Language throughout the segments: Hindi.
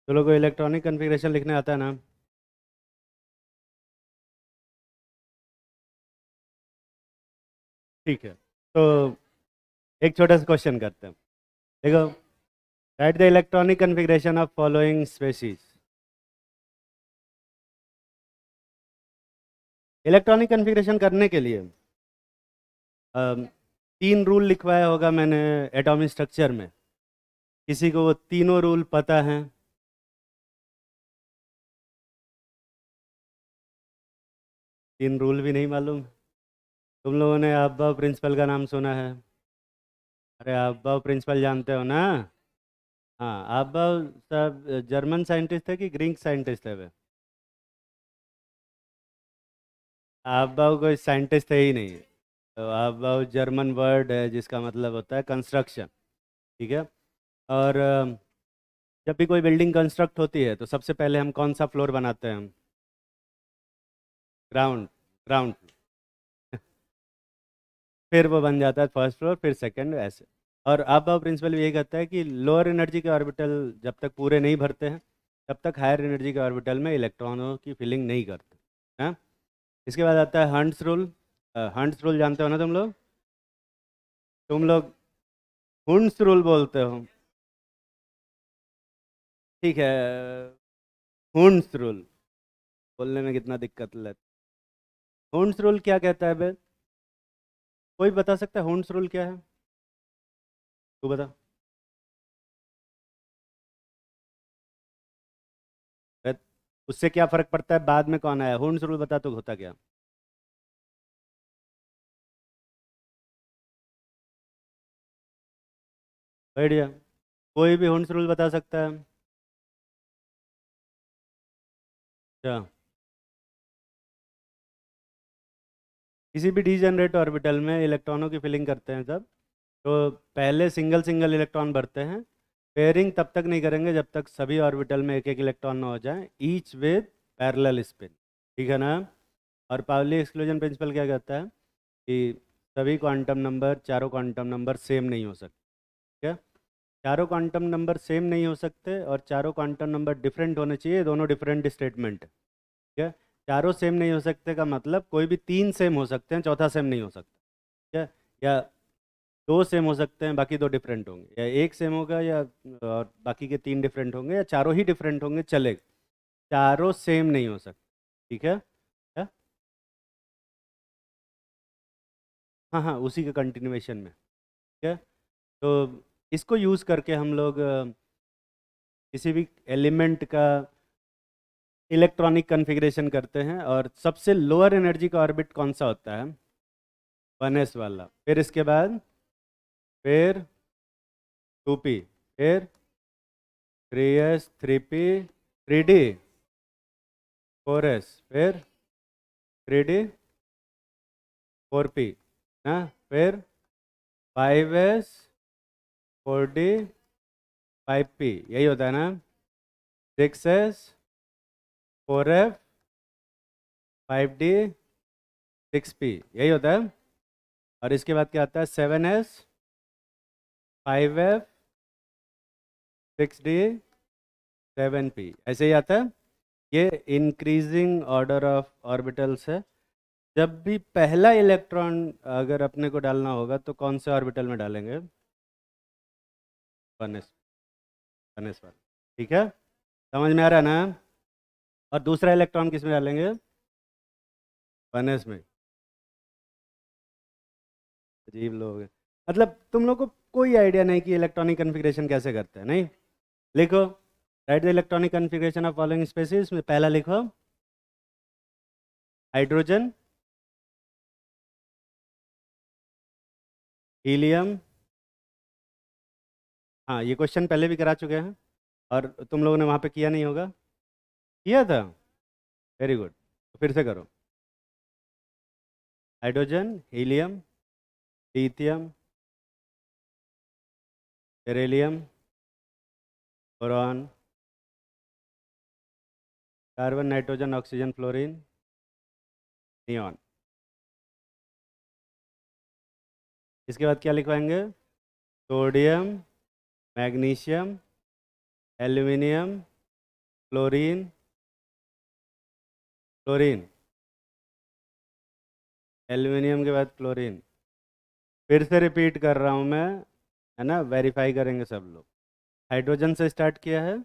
तो लोगों को इलेक्ट्रॉनिक कन्फिग्रेशन लिखने आता है ना? ठीक है, तो एक छोटा सा क्वेश्चन करते हैं। देखो, right the electronic configuration of following species. Electronic configuration करने के लिए अम, 3 रूल लिखवाया होगा मैंने एटॉमिक स्ट्रक्चर में। किसी को वो तीनों रूल पता है? तीन रूल भी नहीं मालूम? तुम लोगों ने अब्बा प्रिंसिपल का नाम सुना है? अरे अब्बा प्रिंसिपल जानते हो ना? हाँ, अब्बा सब जर्मन साइंटिस्ट है कि ग्रीक साइंटिस्ट है वे? अब्बा कोई साइंटिस्ट है ही नहीं। तो अब्बा जर्मन वर्ड है जिसका मतलब होता है कंस्ट्रक्शन। ठीक है। और जब भी कोई बिल्डिंग कंस्ट्रक्ट होती है तो सबसे पहले हम कौन सा फ्लोर बनाते हैं? ग्राउंड। ग्राउंड। फिर वो बन जाता है फर्स्ट फ्लोर, फिर सेकंड, ऐसे। और अब प्रिंसिपल भी यही कहता है कि लोअर एनर्जी के ऑर्बिटल जब तक पूरे नहीं भरते हैं तब तक हायर एनर्जी के ऑर्बिटल में इलेक्ट्रॉनों की फिलिंग नहीं करते हैं। इसके बाद आता है हंट्स रूल। हंट्स रूल जानते हो ना तुम लोग? तुम लोग हुंड्स रूल बोलते हो। ठीक है, हुंड्स रूल बोलने में कितना दिक्कत लगता है। हुंड्स रूल क्या कहता है बे? कोई बता सकता है हुंड्स रूल क्या है? तू बता। बे, उससे क्या फर्क पड़ता है बाद में कौन आया? हुंड्स रूल बता तो होता क्या? बढ़िया। कोई भी हुंड्स रूल बता सकता है? अच्छा। किसी भी डीजेनरेट ऑर्बिटल में इलेक्ट्रॉनों की फिलिंग करते हैं जब, तो पहले सिंगल सिंगल इलेक्ट्रॉन भरते हैं। पेयरिंग तब तक नहीं करेंगे जब तक सभी ऑर्बिटल में एक एक इलेक्ट्रॉन ना हो जाए, ईच विद पैरेलल स्पिन। ठीक है ना? और पाउली एक्सक्लूजन प्रिंसिपल क्या कहता है कि सभी क्वांटम नंबर, चारों क्वांटम नंबर सेम नहीं हो सकते। ठीक है? चारों क्वांटम नंबर सेम नहीं हो सकते और चारों क्वांटम नंबर डिफरेंट होने चाहिए, दोनों डिफरेंट स्टेटमेंट। ठीक है? चारों सेम नहीं हो सकते का मतलब कोई भी 3 सेम हो सकते हैं, चौथा सेम नहीं हो सकता। ठीक है? या 2 सेम हो सकते हैं, बाकी 2 डिफरेंट होंगे, या एक सेम होगा, या और बाकी के 3 डिफरेंट होंगे, या चारों ही डिफरेंट होंगे, चलेगा। चारों सेम नहीं हो सकते। ठीक है? क्या? हाँ हाँ, उसी के कंटिन्यूएशन में। ठीक है? तो इसको यूज़ करके हम लोग किसी भी एलिमेंट का इलेक्ट्रॉनिक कन्फिग्रेशन करते हैं। और सबसे लोअर एनर्जी का ऑर्बिट कौन सा होता है? 1s वाला। फिर इसके बाद फिर 2p, फिर 3s, 3p, 3d, 4s, फिर 3d, 4p ना, फिर 5s, 4d, 5p, यही होता है ना? 6s, 4f, 5d, 6p, यही होता है। और इसके बाद क्या आता है? 7s, 5f, 6d, 7p, ऐसे ही आता है। ये इंक्रीजिंग ऑर्डर ऑफ ऑर्बिटल्स है। जब भी पहला इलेक्ट्रॉन अगर अपने को डालना होगा तो कौन से ऑर्बिटल में डालेंगे? 1s। 1s वाला। ठीक है? समझ में आ रहा है ना? और दूसरा इलेक्ट्रॉन किस में डालेंगे? 1s में। अजीब लोग हैं। मतलब तुम लोग को कोई आइडिया नहीं कि इलेक्ट्रॉनिक कन्फिग्रेशन कैसे करते हैं, नहीं? लिखो, write the electronic configuration of following species में पहला लिखो हाइड्रोजन, हीलियम। हाँ, ये क्वेश्चन पहले भी करा चुके हैं और तुम लोगों ने वहाँ पे किया नहीं होगा। किया था? वेरी गुड, तो फिर से करो। Hydrogen, helium, lithium, beryllium, boron, carbon, nitrogen, oxygen, fluorine, neon. इसके बाद क्या लिखवाएंगे? Sodium, magnesium, aluminium, chlorine, chlorine, aluminium के बाद क्लोरीन। फिर से रिपीट कर रहा हूँ मैं, है ना, वेरीफाई करेंगे सब लोग। हाइड्रोजन से स्टार्ट किया है,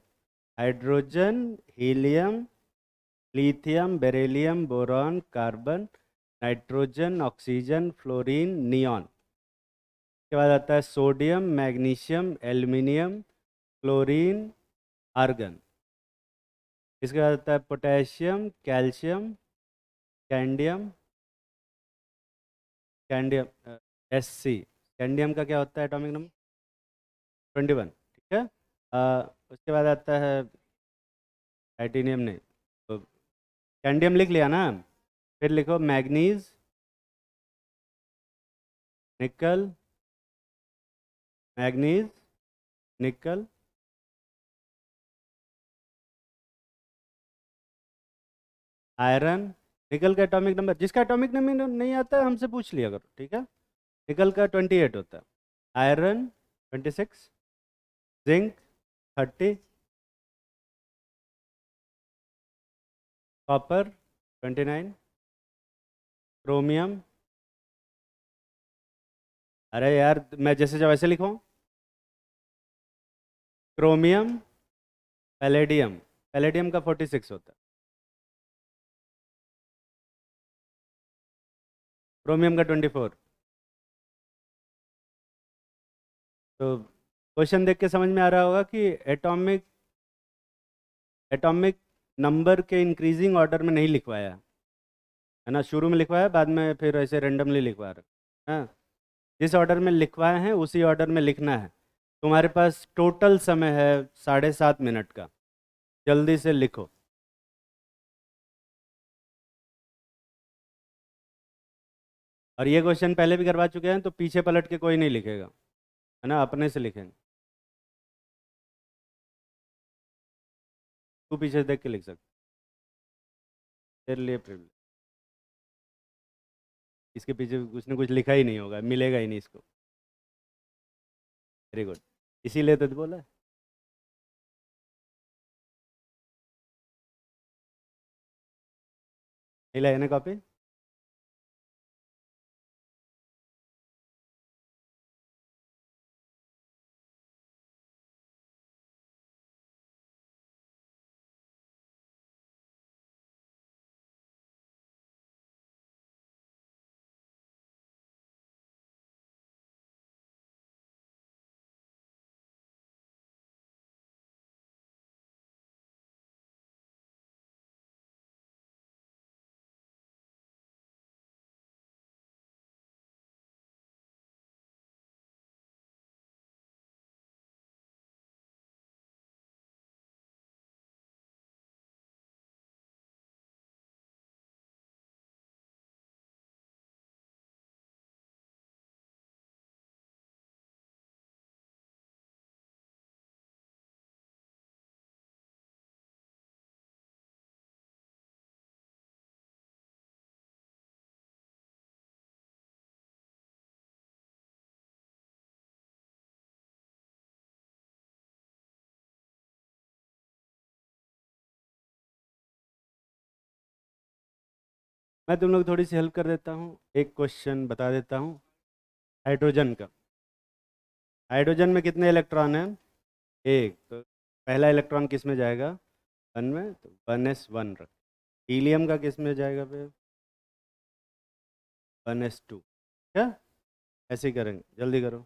hydrogen, helium, lithium, beryllium, boron, carbon, nitrogen, oxygen, fluorine, neon. के बाद आता है sodium, magnesium, aluminium, chlorine, argon. इसके बाद आता है potassium, calcium, scandium, scandium, Sc। Scandium का क्या होता है एटॉमिक नंबर? 21। ठीक है। उसके बाद आता है टाइटेनियम, नहीं, तो कैंडियम लिख लिया ना। फिर लिखो मैग्नीज, निकल, मैग्नीज, निकल, आयरन। निकल का एटॉमिक नंबर, जिसका एटॉमिक नंबर नहीं आता है हमसे पूछ लिया करो, ठीक है। निकल का 28 होता है, आयरन 26, जिंक 30, कॉपर 29, क्रोमियम, अरे यार मैं जैसे जब वैसे लिखूँ, क्रोमियम, पैलेडियम, पैलेडियम का 46 होता है, क्रोमियम का 24। तो क्वेश्चन देख के समझ में आ रहा होगा कि एटॉमिक एटॉमिक नंबर के इंक्रीजिंग ऑर्डर में नहीं लिखवाया है ना, शुरू में लिखवाया, बाद में फिर ऐसे रेंडमली लिखवा रहे हैं। जिस ऑर्डर में लिखवाए हैं उसी ऑर्डर में लिखना है। तुम्हारे पास टोटल समय है 7.5 मिनट का, जल्दी से लिखो। और ये क्वेश्चन पहले भी करवा चुके हैं, तो पीछे पलट के कोई नहीं लिखेगा, है ना, अपने से लिखेंगे। तू पीछे देख के लिख सकता, तेरे लिए प्रिविलेज। इसके पीछे कुछ ना कुछ लिखा ही नहीं होगा, मिलेगा ही नहीं इसको। वेरी गुड, इसीलिए तो बोला है। नहीं लाए ना कॉपी? मैं तुम लोग थोड़ी सी हेल्प कर देता हूँ, एक क्वेश्चन बता देता हूँ। हाइड्रोजन का, हाइड्रोजन में कितने इलेक्ट्रॉन हैं? एक, तो पहला इलेक्ट्रॉन किस में जाएगा? 1 में, तो 1s1 रख। हीलियम का किस में जाएगा फिर? 1s2। क्या? ऐसे ही करेंगे, जल्दी करो।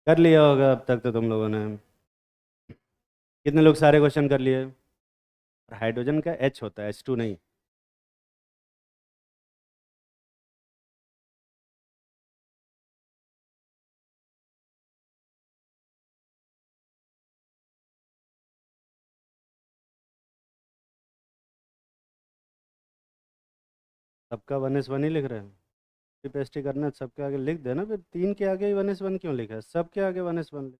कर लिया होगा अब तक तो तुम लोगों ने। कितने लोग सारे क्वेश्चन कर लिए? हाइड्रोजन का H होता है, H2 नहीं। सबका 1s1 ही लिख रहे हैं? पेस्टी करना है, सबके आगे लिख देना, फिर 3 के आगे ही 1s1 क्यों लिखा है? सबके आगे 1s1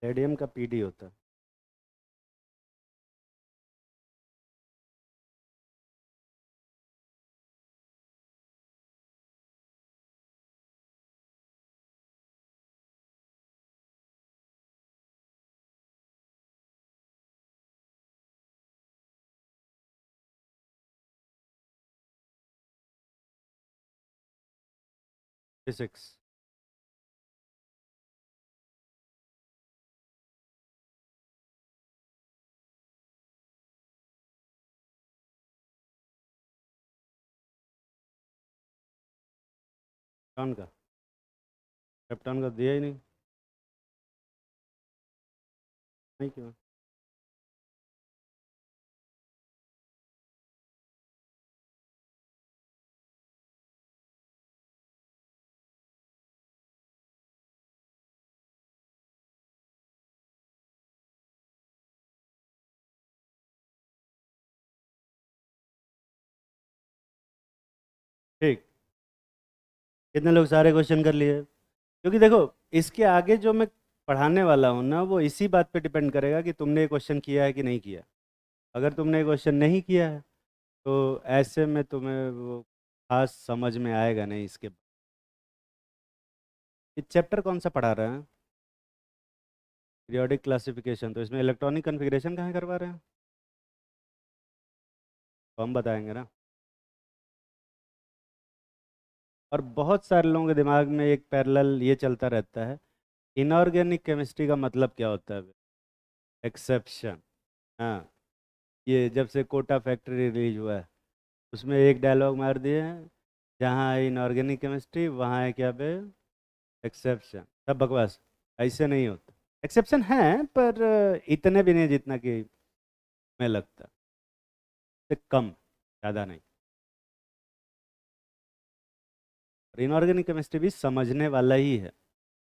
रेडियम का PD होता है। फिजिक्स। कौन का? लेफ्टॉन का दिया ही नहीं। नहीं क्यों? ठीक। कितने लोग सारे क्वेश्चन कर लिए? क्योंकि देखो, इसके आगे जो मैं पढ़ाने वाला हूँ ना, वो इसी बात पे डिपेंड करेगा कि तुमने ये क्वेश्चन किया है कि नहीं किया। अगर तुमने ये क्वेश्चन नहीं किया है तो ऐसे में तुम्हें वो खास समझ में आएगा नहीं इसके। ये चैप्टर कौन सा पढ़ा रहे हैं? Periodic classification. तो इसमें इलेक्ट्रॉनिक कन्फिग्रेशन कहाँ करवा रहे हैं? तो हम बताएंगे ना। और बहुत सारे लोगों के दिमाग में एक पैरेलल ये चलता रहता है, इनऑर्गेनिक केमिस्ट्री का मतलब क्या होता है? एक्सेप्शन। हाँ। ये जब से कोटा फैक्ट्री रिलीज हुआ है, उसमें एक डायलॉग मार दिए हैं, जहाँ है इनऑर्गेनिक केमिस्ट्री वहाँ है क्या बे? एक्सेप्शन। सब बकवास। ऐसे नहीं होता। एक्सेप्शन है पर इतने भी नहीं जितना कि मैं लगता, से कम, ज़्यादा नहीं। और इनऑर्गेनिक केमिस्ट्री भी समझने वाला ही है।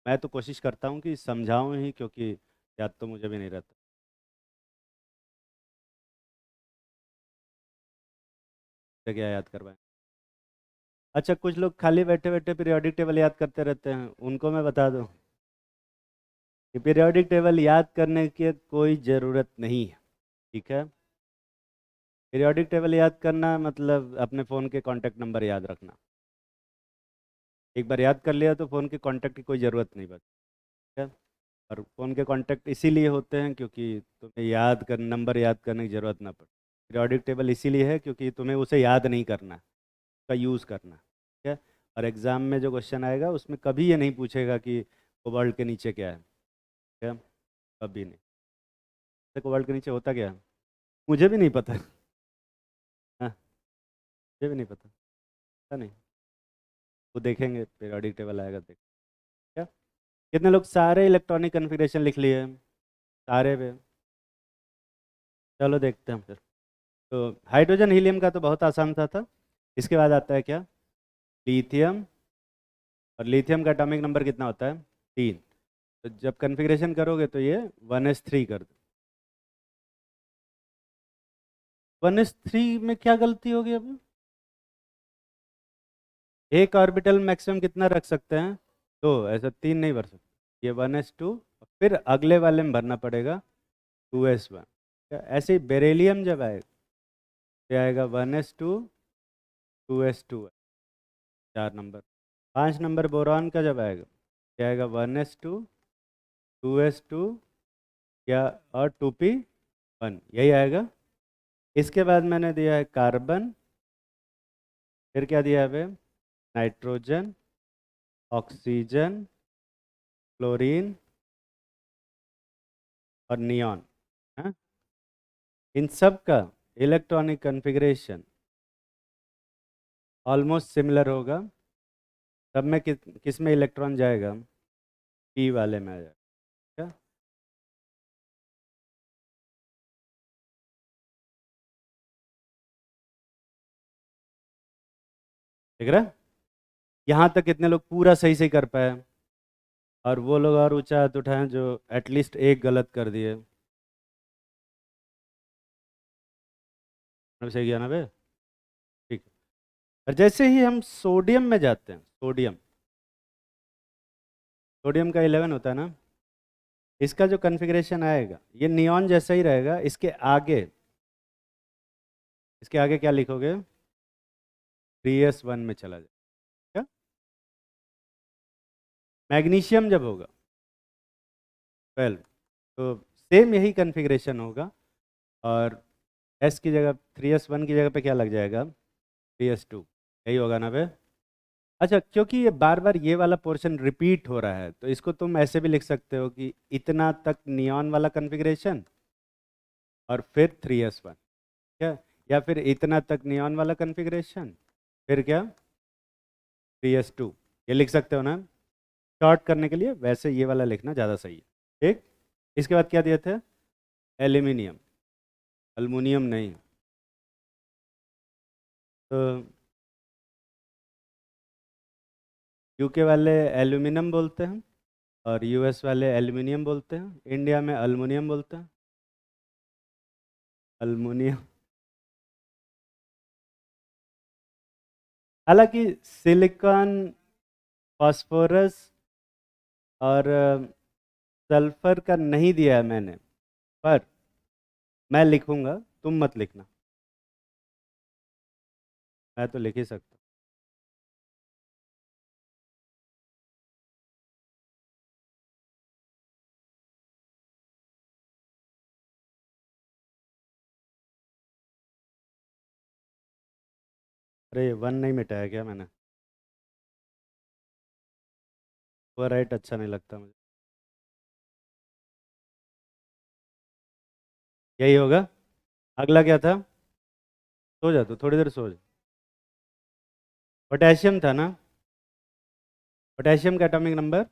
मैं तो कोशिश करता हूँ कि समझाऊँ ही, क्योंकि याद तो मुझे भी नहीं रहता। तो क्या याद करवाएं? अच्छा, कुछ लोग खाली बैठे बैठे पीरियोडिक टेबल याद करते रहते हैं, उनको मैं बता दूं कि पीरियोडिक टेबल याद करने की कोई ज़रूरत नहीं है। ठीक है? पीरियोडिक टेबल याद करना मतलब अपने फ़ोन के कॉन्टैक्ट नंबर याद रखना। एक बार याद कर लिया तो फ़ोन के कॉन्टैक्ट की कोई ज़रूरत नहीं बची। ठीक है? और फ़ोन के कॉन्टैक्ट इसीलिए होते हैं क्योंकि तुम्हें याद कर नंबर याद करने की ज़रूरत ना पड़े। पीरियोडिक टेबल इसीलिए है क्योंकि तुम्हें उसे याद नहीं करना, उसका यूज़ करना। ठीक है? और एग्ज़ाम में जो क्वेश्चन आएगा उसमें कभी ये नहीं पूछेगा कि कोबाल्ट के नीचे क्या है। ठीक है? कभी नहीं। तो कोबाल्ट के नीचे होता क्या है? मुझे भी नहीं पता। हाँ, मुझे भी नहीं पता। पता नहीं। वो देखेंगे, पीरियोडिक टेबल आएगा देख। क्या? कितने लोग सारे इलेक्ट्रॉनिक कन्फिग्रेशन लिख लिए? सारे पे? चलो देखते हैं फिर। तो हाइड्रोजन हीलियम का तो बहुत आसान था। इसके बाद आता है क्या? लिथियम। और लिथियम का एटॉमिक नंबर कितना होता है? 3। तो जब कन्फिग्रेशन करोगे तो ये 1s3 कर दो। 1s3 में क्या गलती होगी अब? एक ऑर्बिटल मैक्सिमम कितना रख सकते हैं? 2। ऐसा 3 नहीं भर सकते। ये 1s2, फिर अगले वाले में भरना पड़ेगा 2s1। ऐसे ही बेरिलियम जब आएगा, ये आएगा 1s2, 2s2, 4 number. 5 number boron का जब आएगा, ये आएगा 1s2, 2s2, या और 2p1, यही आएगा। इसके बाद मैंने दिया है कार्बन। फिर क्या दिया है बे? नाइट्रोजन, ऑक्सीजन, क्लोरीन और नियॉन। हाँ? इन सब का इलेक्ट्रॉनिक कन्फिग्रेशन ऑलमोस्ट सिमिलर होगा। सब में किस में इलेक्ट्रॉन जाएगा? पी वाले में आ जाएगा। क्या? देख रहा है? यहाँ तक कितने लोग पूरा सही सही कर पाए, और वो लोग और ऊंचा हाथ उठाए जो एटलीस्ट एक गलत कर दिए। मैंने सही किया ना बे? ठीक है। और जैसे ही हम सोडियम में जाते हैं, सोडियम सोडियम का 11 होता है ना, इसका जो कन्फिग्रेशन आएगा ये नियॉन जैसा ही रहेगा। इसके आगे क्या लिखोगे? 3s1 में चला जाए। क्या? मैग्नीशियम जब होगा 12, तो सेम यही कन्फिग्रेशन होगा, और एस की जगह 3s1 की जगह पे क्या लग जाएगा? 3s2। यही होगा ना बे? अच्छा, क्योंकि ये बार बार ये वाला पोर्शन रिपीट हो रहा है, तो इसको तुम ऐसे भी लिख सकते हो कि इतना तक नियॉन वाला कन्फिग्रेशन और फिर 3s1। क्या? या फिर इतना तक नियॉन वाला कन्फिग्रेशन फिर क्या? 3s2। ये लिख सकते हो ना? शॉर्ट करने के लिए वैसे ये वाला लिखना ज़्यादा सही है। ठीक। इसके बाद क्या दिए थे? एल्यूमिनियम। अल्मुनियम नहीं। तो यूके वाले एल्यूमिनियम बोलते हैं, और यूएस वाले एल्यूमिनियम बोलते हैं, इंडिया में अल्मुनियम बोलते हैं। अल्मुनियम। हालांकि सिलिकॉन, फास्फोरस और सल्फर का नहीं दिया है मैंने, पर मैं लिखूंगा, तुम मत लिखना। मैं तो लिख ही सकता हूँ। अरे 1 नहीं मिटाया क्या मैंने? वो राइट अच्छा नहीं लगता मुझे। यही होगा। अगला क्या था? सो जा, तो थोड़ी देर सो जा। पोटेशियम था ना? पोटेशियम का एटॉमिक नंबर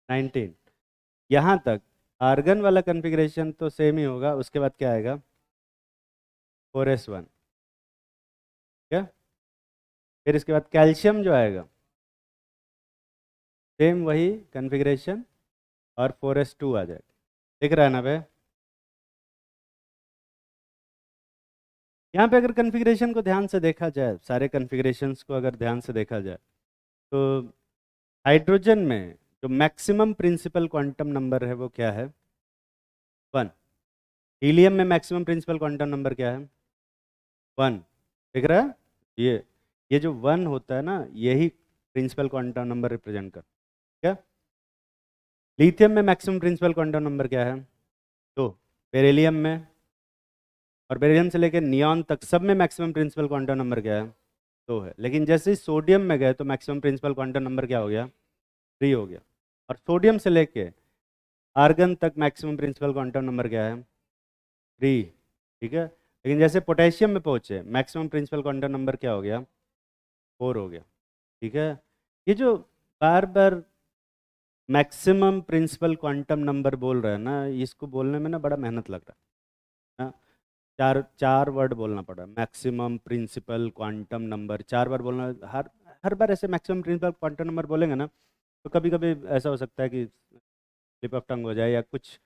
19। यहाँ तक आर्गन वाला कन्फिग्रेशन तो सेम ही होगा। उसके बाद क्या आएगा? 4s1। क्या? फिर इसके बाद कैल्शियम जो आएगा, सेम वही कन्फिग्रेशन, और 4s2 आ जाएगा। दिख रहा है ना भाई? यहाँ पे अगर कन्फिग्रेशन को ध्यान से देखा जाए, सारे कन्फिग्रेशंस को अगर ध्यान से देखा जाए, तो हाइड्रोजन में जो मैक्सिमम प्रिंसिपल क्वांटम नंबर है वो क्या है? 1। हीलियम में मैक्सिमम प्रिंसिपल क्वांटम नंबर क्या है? 1। दिख रहा है? ये जो 1 होता है ना, यही प्रिंसिपल क्वांटम नंबर रिप्रेजेंट कर। क्या? लिथियम में मैक्सिमम प्रिंसिपल क्वांटम नंबर क्या है? 2। बेरिलियम में, और बेरिलियम से लेकर नियॉन तक सब में मैक्सिमम प्रिंसिपल क्वांटम नंबर क्या है? 2 है। लेकिन जैसे ही सोडियम में गए तो मैक्सिमम प्रिंसिपल क्वांटम नंबर क्या हो गया? 3 हो गया। और सोडियम से लेके आर्गन तक मैक्सिमम प्रिंसिपल क्वांटम नंबर क्या है? 3। ठीक है। लेकिन जैसे पोटेशियम में पहुंचे, मैक्सिमम प्रिंसिपल क्वांटम नंबर क्या हो गया? 4 हो गया। ठीक है। ये जो बार बार मैक्सिमम प्रिंसिपल क्वांटम नंबर बोल रहे हैं ना, इसको बोलने में ना बड़ा मेहनत लग रहा है ना। चार चार वर्ड बोलना पड़ा, मैक्सिमम प्रिंसिपल क्वांटम नंबर 4 बार बोलना। हर हर बार ऐसे मैक्सिमम प्रिंसिपल क्वांटम नंबर बोलेंगे ना, तो कभी कभी ऐसा हो सकता है कि स्लिप ऑफ टंग हो जाए, या कुछ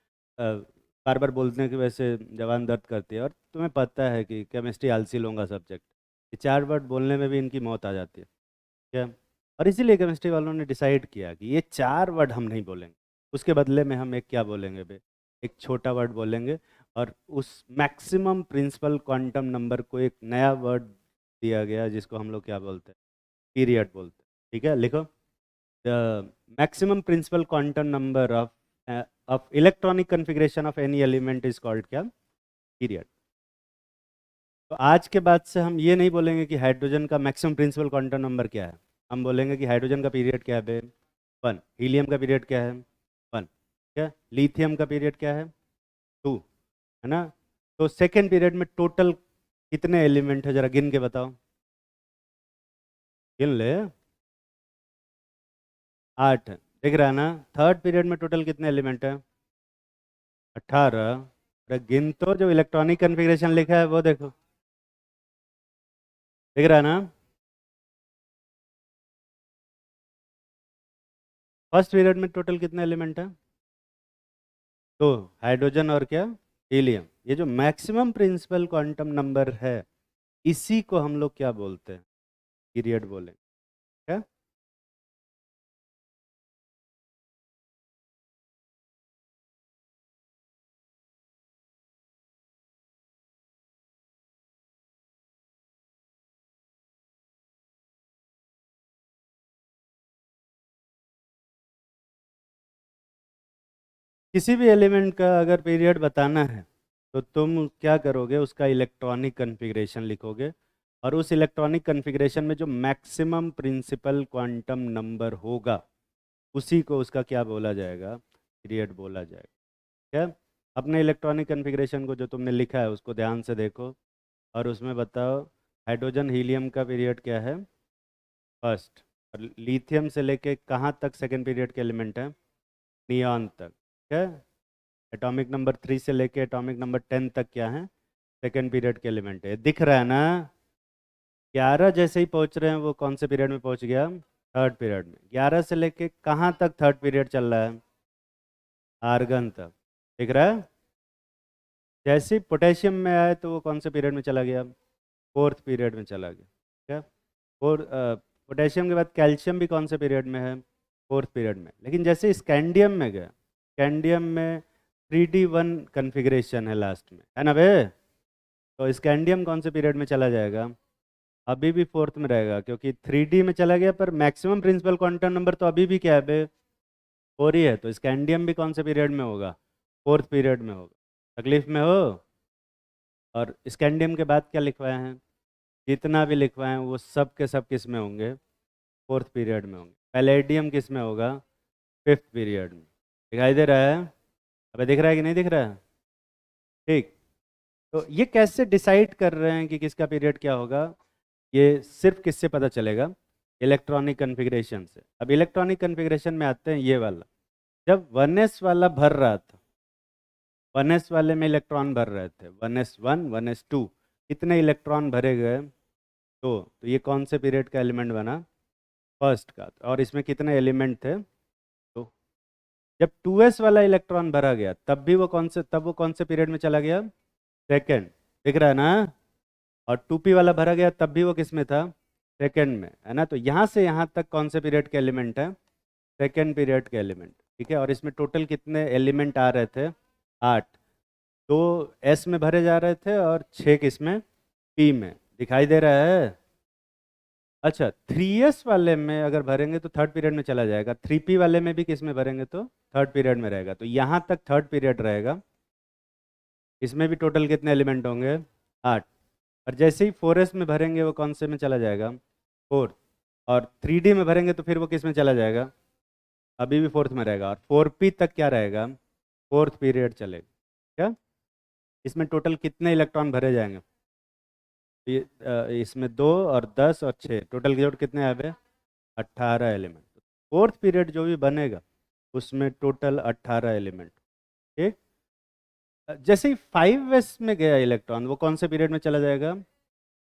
बार बार बोलने की वजह से जबान दर्द करती है। और तुम्हें पता है कि केमिस्ट्री आलसी लोगों का सब्जेक्ट, ये 4 वर्ड बोलने में भी इनकी मौत आ जाती है। क्या? और इसीलिए केमिस्ट्री वालों ने डिसाइड किया कि ये 4 वर्ड हम नहीं बोलेंगे, उसके बदले में हम एक क्या बोलेंगे बे? एक छोटा वर्ड बोलेंगे, और उस मैक्सिमम प्रिंसिपल क्वांटम नंबर को एक नया वर्ड दिया गया, जिसको हम लोग क्या बोलते हैं? पीरियड बोलते हैं। ठीक है, लिखो। The maximum principal quantum number of electronic configuration of any element is called क्या? पीरियड। तो आज के बाद से हम ये नहीं बोलेंगे कि हाइड्रोजन का मैक्सिमम प्रिंसिपल क्वांटम नंबर क्या है, हम बोलेंगे कि हाइड्रोजन का पीरियड क्या है? 1। हीलियम का पीरियड क्या है? 1। क्या? लिथियम का पीरियड क्या है? 2। है ना? तो सेकेंड पीरियड में टोटल कितने एलिमेंट है, जरा गिन के बताओ, गिन ले। 8 दिख रहा है ना। थर्ड पीरियड में टोटल कितने एलिमेंट है? 18। अरे गिन तो, जो इलेक्ट्रॉनिक कन्फिग्रेशन लिखा है वो देखो, दिख रहा है ना। फर्स्ट पीरियड में टोटल कितने एलिमेंट है? 2, हाइड्रोजन और क्या, हीलियम। ये जो मैक्सिमम प्रिंसिपल क्वांटम नंबर है, इसी को हम लोग क्या बोलते हैं? पीरियड बोलेंगे। क्या? किसी भी एलिमेंट का अगर पीरियड बताना है तो तुम क्या करोगे, उसका इलेक्ट्रॉनिक कन्फिग्रेशन लिखोगे, और उस इलेक्ट्रॉनिक कन्फिग्रेशन में जो मैक्सिमम प्रिंसिपल क्वांटम नंबर होगा, उसी को उसका क्या बोला जाएगा? पीरियड बोला जाएगा। क्या? अपने इलेक्ट्रॉनिक कन्फिग्रेशन को जो तुमने लिखा है उसको ध्यान से देखो, और उसमें बताओ हाइड्रोजन हीलियम का पीरियड क्या है? फर्स्ट। और लिथियम से लेके कहाँ तक सेकेंड पीरियड के एलिमेंट हैं? नियॉन तक। क्या? एटॉमिक नंबर 3 से लेके एटॉमिक नंबर 10 तक क्या है? सेकेंड पीरियड के एलिमेंट है। दिख रहा है ना। 11 जैसे ही पहुंच रहे हैं, वो कौन से पीरियड में पहुंच गया? थर्ड पीरियड में। 11 से लेके कहाँ तक थर्ड पीरियड चल रहा है? आर्गन तक। दिख रहा है। जैसे ही पोटेशियम में आए तो वो कौन से पीरियड में चला गया? फोर्थ पीरियड में चला गया। क्या? और पोटेशियम के बाद कैल्शियम भी कौन से पीरियड में है? फोर्थ पीरियड में। लेकिन जैसे स्कैंडियम में गया, स्कैंडियम में 3D1 कन्फिग्रेशन है लास्ट में, है ना बे। तो स्कैंडियम कौन से पीरियड में चला जाएगा? अभी भी फोर्थ में रहेगा, क्योंकि 3D में चला गया, पर मैक्सिमम प्रिंसिपल क्वांटम नंबर तो अभी भी क्या है बे? 4 ही है। तो स्कैंडियम भी कौन से पीरियड में होगा? फोर्थ पीरियड में होगा। तकलीफ में हो? और स्कैंडियम के बाद क्या लिखवाए हैं? जितना भी लिखवाए हैं वो सब के सब किस में होंगे? फोर्थ पीरियड में होंगे। पैलेडियम किस में होगा? फिफ्थ पीरियड में। दिखाई दे रहा है? अबे दिख रहा है कि नहीं दिख रहा है? ठीक। तो ये कैसे डिसाइड कर रहे हैं कि किसका पीरियड क्या होगा? ये सिर्फ किससे पता चलेगा? इलेक्ट्रॉनिक कन्फिग्रेशन से। अब इलेक्ट्रॉनिक कन्फिग्रेशन में आते हैं, ये वाला जब 1s वाला भर रहा था, 1s वाले में इलेक्ट्रॉन भर रहे थे, 1s1 1s2, कितने इलेक्ट्रॉन भरे गए? तो ये कौन से पीरियड का एलिमेंट बना? फर्स्ट का। और इसमें कितने एलिमेंट थे? तो जब 2s वाला इलेक्ट्रॉन भरा गया, तब वो कौन से पीरियड में चला गया? सेकेंड। दिख रहा है ना। और 2p वाला भरा गया, तब भी वो किस में था? सेकेंड में, है ना। तो यहाँ से यहाँ तक कौन से पीरियड के एलिमेंट है? सेकेंड पीरियड के एलिमेंट। ठीक है। और इसमें टोटल कितने एलिमेंट आ रहे थे? 8। दो एस में भरे जा रहे थे और 6 किस में? पी में। दिखाई दे रहा है? अच्छा, 3s वाले में अगर भरेंगे तो थर्ड पीरियड में चला जाएगा, 3p वाले में भी किस में भरेंगे तो थर्ड पीरियड में रहेगा। तो यहाँ तक थर्ड पीरियड रहेगा। इसमें भी टोटल कितने एलिमेंट होंगे? 8। और जैसे ही 4s में भरेंगे वो कौन से में चला जाएगा? फोर्थ। और 3d में भरेंगे तो फिर वो किस में चला जाएगा? अभी भी फोर्थ में रहेगा। और 4p तक क्या रहेगा? फोर्थ पीरियड चलेगा। क्या? इसमें टोटल कितने इलेक्ट्रॉन भरे जाएंगे? इसमें 2 और 10 और 6, टोटल जोड़ कितने आ गए? 18 एलिमेंट। फोर्थ पीरियड जो भी बनेगा उसमें टोटल 18 एलिमेंट। ठीक। जैसे ही 5s में गया इलेक्ट्रॉन, वो कौन से पीरियड में चला जाएगा?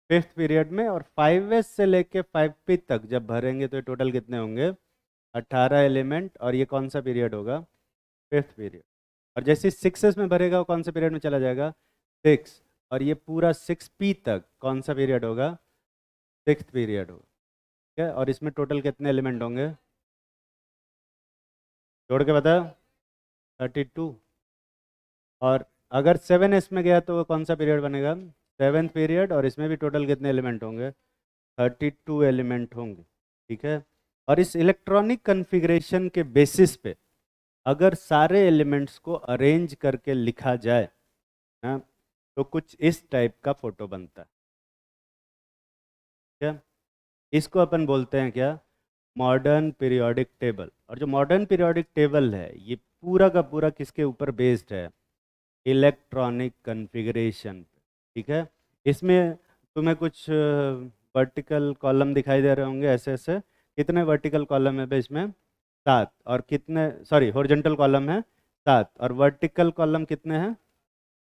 फिफ्थ पीरियड में। और 5s से लेके 5p तक जब भरेंगे तो टोटल कितने होंगे? 18 एलिमेंट। और ये कौन सा पीरियड होगा? Fifth period. और जैसे 6s में भरेगा वो कौन से पीरियड में चला जाएगा? 6। और ये पूरा 6p तक कौन सा पीरियड होगा? सिक्स्थ पीरियड होगा। ठीक है। और इसमें टोटल कितने एलिमेंट होंगे? जोड़ के बता। 32। और अगर 7s में गया तो वो कौन सा पीरियड बनेगा? Seventh period. और इसमें भी टोटल कितने एलिमेंट होंगे? 32 एलिमेंट होंगे। ठीक है। और इस इलेक्ट्रॉनिक कन्फिग्रेशन के बेसिस पे अगर सारे एलिमेंट्स को अरेंज करके लिखा जाए ना, तो कुछ इस टाइप का फोटो बनता है। क्या? इसको अपन बोलते हैं क्या? Modern periodic table. और जो मॉडर्न पीरियोडिक टेबल है, ये पूरा का पूरा किसके ऊपर बेस्ड है? इलेक्ट्रॉनिक कन्फिग्रेशन, ठीक है। इसमें तुम्हें कुछ वर्टिकल कॉलम दिखाई दे रहे होंगे ऐसे ऐसे। कितने वर्टिकल कॉलम है भाई इसमें? 7। और कितने, सॉरी, हॉरिजॉन्टल कॉलम है 7 और वर्टिकल कॉलम कितने हैं?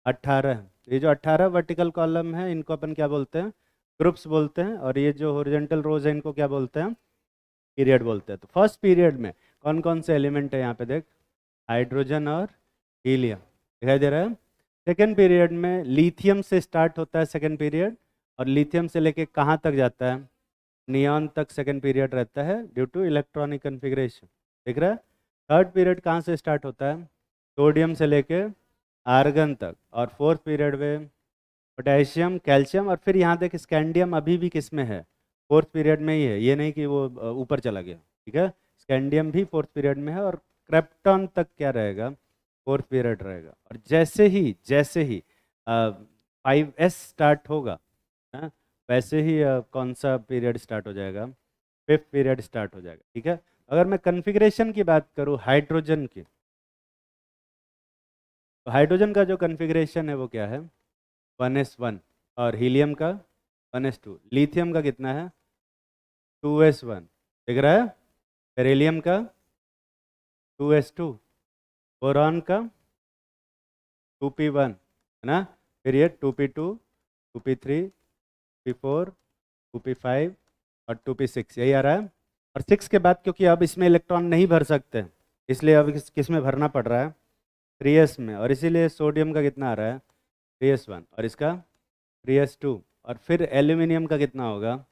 18। ये जो 18 वर्टिकल कॉलम है इनको अपन क्या बोलते हैं? ग्रुप्स बोलते हैं। और ये जो हॉरिजॉन्टल रोज है इनको क्या बोलते हैं? पीरियड बोलते हैं। तो फर्स्ट पीरियड में कौन कौन से एलिमेंट है यहाँ पे देख? हाइड्रोजन और हीलियम दिखाई दे रहा है। सेकेंड पीरियड में लिथियम से स्टार्ट होता है सेकेंड पीरियड, और लिथियम से लेके कहाँ तक जाता है? नियॉन तक सेकेंड पीरियड रहता है ड्यू टू इलेक्ट्रॉनिक कन्फिग्रेशन, दिख रहा है। थर्ड पीरियड कहाँ से स्टार्ट होता है? सोडियम से लेके आर्गन तक। और फोर्थ पीरियड में पोटेशियम, कैल्शियम, और फिर यहाँ देख स्कैंडियम अभी भी किस में है? फोर्थ पीरियड में ही है, ये नहीं कि वो ऊपर चला गया, ठीक है। स्कैंडियम भी फोर्थ पीरियड में है। और क्रेप्टॉन तक क्या रहेगा? फोर्थ पीरियड रहेगा। और जैसे ही 5s स्टार्ट होगा, हाँ, वैसे ही कौन सा पीरियड स्टार्ट हो जाएगा? फिफ्थ पीरियड स्टार्ट हो जाएगा, ठीक है। अगर मैं कन्फिग्रेशन की बात करूँ हाइड्रोजन की, तो हाइड्रोजन का जो कन्फिग्रेशन है वो क्या है? 1s1। और हीलियम का 1s2। लिथियम का कितना है? 2s1, दिख रहा है। बेरिलियम का 2s2। बोरॉन का 2p1, है ना। फिर ये 2p2, 2p3, 2p4, 2p5 और 2p6, यही आ रहा है। और 6 के बाद क्योंकि अब इसमें इलेक्ट्रॉन नहीं भर सकते, इसलिए अब किस में भरना पड़ रहा है? 3s में। और इसीलिए सोडियम का कितना आ रहा है? 3s1 और इसका 3s2। और फिर एल्यूमिनियम का कितना होगा?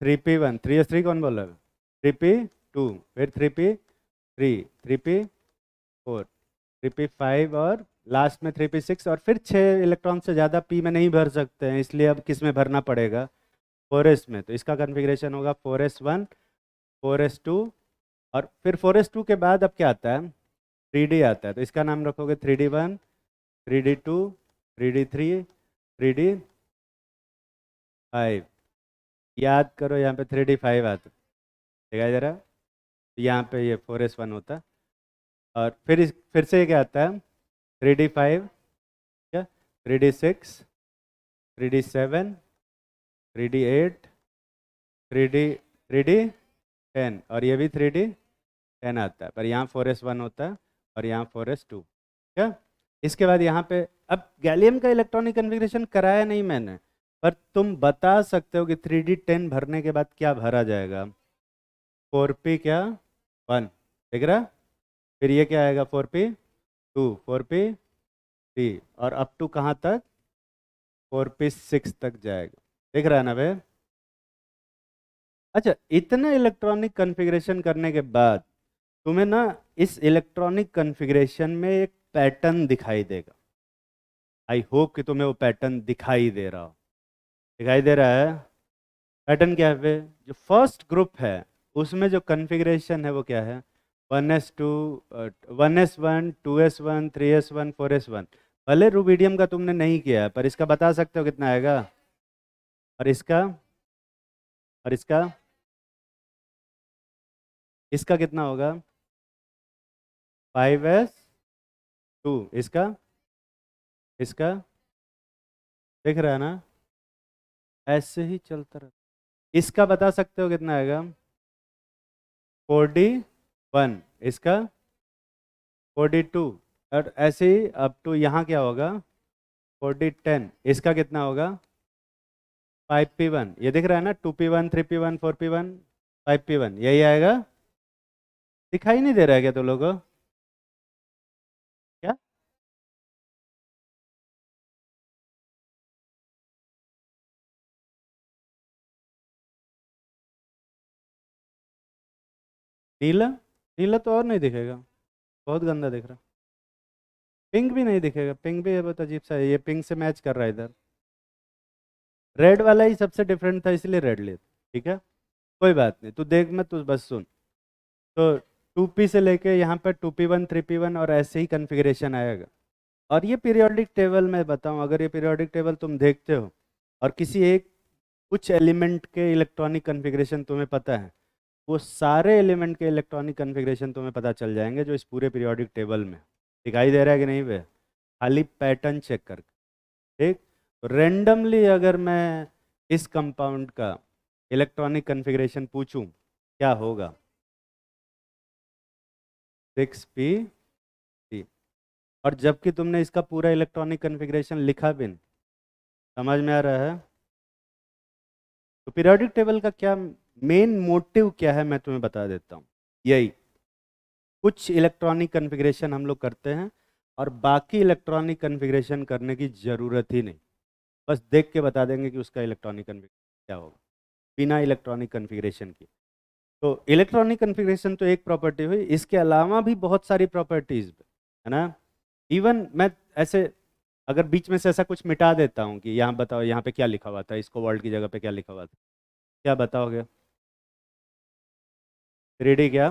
3p1। 3s3 कौन बोला? 3p2, फिर 3p3, 3p4, 3p5 और लास्ट में 3p6। और फिर 6 इलेक्ट्रॉन से ज़्यादा p में नहीं भर सकते हैं, इसलिए अब किस में भरना पड़ेगा? 4s में। तो इसका कन्फिग्रेशन होगा 4s1, 4s2। और फिर 4s2 के बाद अब क्या आता है? 3d आता है। तो इसका नाम रखोगे 3d1, 3d2, 3d3, 3d5। याद करो, यहाँ पे 3d5 आता है, दिखाई दे रहा है। तो यहाँ पे ये 4s1 होता है। और फिर से ये क्या आता है? 3d5, क्या, 3d6, 3d7, 3d8, 3d10, और ये भी 3d10 आता है। पर यहाँ 4s1 होता है और यहाँ 4s2, क्या। इसके बाद यहाँ पे अब गैलियम का इलेक्ट्रॉनिक कन्फिग्रेशन कराया नहीं मैंने, पर तुम बता सकते हो कि 3d10 भरने के बाद क्या भरा जाएगा? 4p क्या, 1, देख रहा। फिर ये क्या आएगा? 4p2, 4p3, और अप टू कहाँ तक? 4p6 तक जाएगा, देख रहा है ना भाई। अच्छा, इतना इलेक्ट्रॉनिक कन्फिग्रेशन करने के बाद तुम्हें ना इस इलेक्ट्रॉनिक कन्फिग्रेशन में एक पैटर्न दिखाई देगा। आई होप कि तुम्हें वो पैटर्न दिखाई दे रहा हो। दिखाई दे रहा है? पैटर्न क्या है? जो फर्स्ट ग्रुप है उसमें जो कन्फिग्रेशन है वो क्या है? 1s2, 1s1, 2s1, 3s1, 4s1। भले रूबिडियम का तुमने नहीं किया है, पर इसका बता सकते हो कितना आएगा? और इसका, और इसका कितना होगा? 5s2। इसका दिख रहा है ना? ऐसे ही चलता रहा। इसका बता सकते हो कितना आएगा? 4d1। इसका 4d2। और ऐसे ही अप टू यहाँ क्या होगा? 4d10। इसका कितना होगा? 5p1। ये दिख रहा है ना? 2p1, 3p1, 4p1, 5p1, यही आएगा। दिखाई नहीं दे रहा है क्या तुम लोगों को? क्या नीला? नीला तो और नहीं दिखेगा, बहुत गंदा दिख रहा। पिंक भी नहीं दिखेगा, पिंक भी बहुत अजीब सा है, ये पिंक से मैच कर रहा है इधर। रेड वाला ही सबसे डिफरेंट था इसलिए रेड ले, ठीक है। कोई बात नहीं, तू देख मत, तू बस सुन। तो 2p से लेके यहाँ पर 2p1, 3p1 और ऐसे ही कन्फिग्रेशन आएगा। और ये पीरियोडिक टेबल मैं बताऊँ, अगर ये पीरियोडिक टेबल तुम देखते हो और किसी एक कुछ एलिमेंट के इलेक्ट्रॉनिक कन्फिग्रेशन तुम्हें पता है, वो सारे एलिमेंट के इलेक्ट्रॉनिक कन्फिग्रेशन तुम्हें पता चल जाएंगे जो इस पूरे पीरियोडिक टेबल में। दिखाई दे रहा है कि नहीं बे? खाली पैटर्न चेक करके। ठीक, तो रेंडमली अगर मैं इस कंपाउंड का इलेक्ट्रॉनिक कन्फिग्रेशन पूछूं, क्या होगा? 6p। और जबकि तुमने इसका पूरा इलेक्ट्रॉनिक कन्फिग्रेशन लिखा भी नहीं। समझ में आ रहा है? तो पीरियोडिक टेबल का क्या मेन मोटिव क्या है, मैं तुम्हें बता देता हूँ। यही, कुछ इलेक्ट्रॉनिक कन्फिग्रेशन हम लोग करते हैं और बाकी इलेक्ट्रॉनिक कन्फिग्रेशन करने की ज़रूरत ही नहीं, बस देख के बता देंगे कि उसका इलेक्ट्रॉनिक कन्फिग्रेशन क्या होगा, बिना इलेक्ट्रॉनिक कन्फिग्रेशन की। तो इलेक्ट्रॉनिक कन्फिग्रेशन तो एक प्रॉपर्टी हुई, इसके अलावा भी बहुत सारी प्रॉपर्टीज है ना। इवन मैं ऐसे अगर बीच में से ऐसा कुछ मिटा देता हूँ कि यहाँ बताओ यहाँ पे क्या लिखा हुआ था, इसको वर्ल्ड की जगह पे क्या लिखा हुआ था, क्या बताओगे? 3D क्या?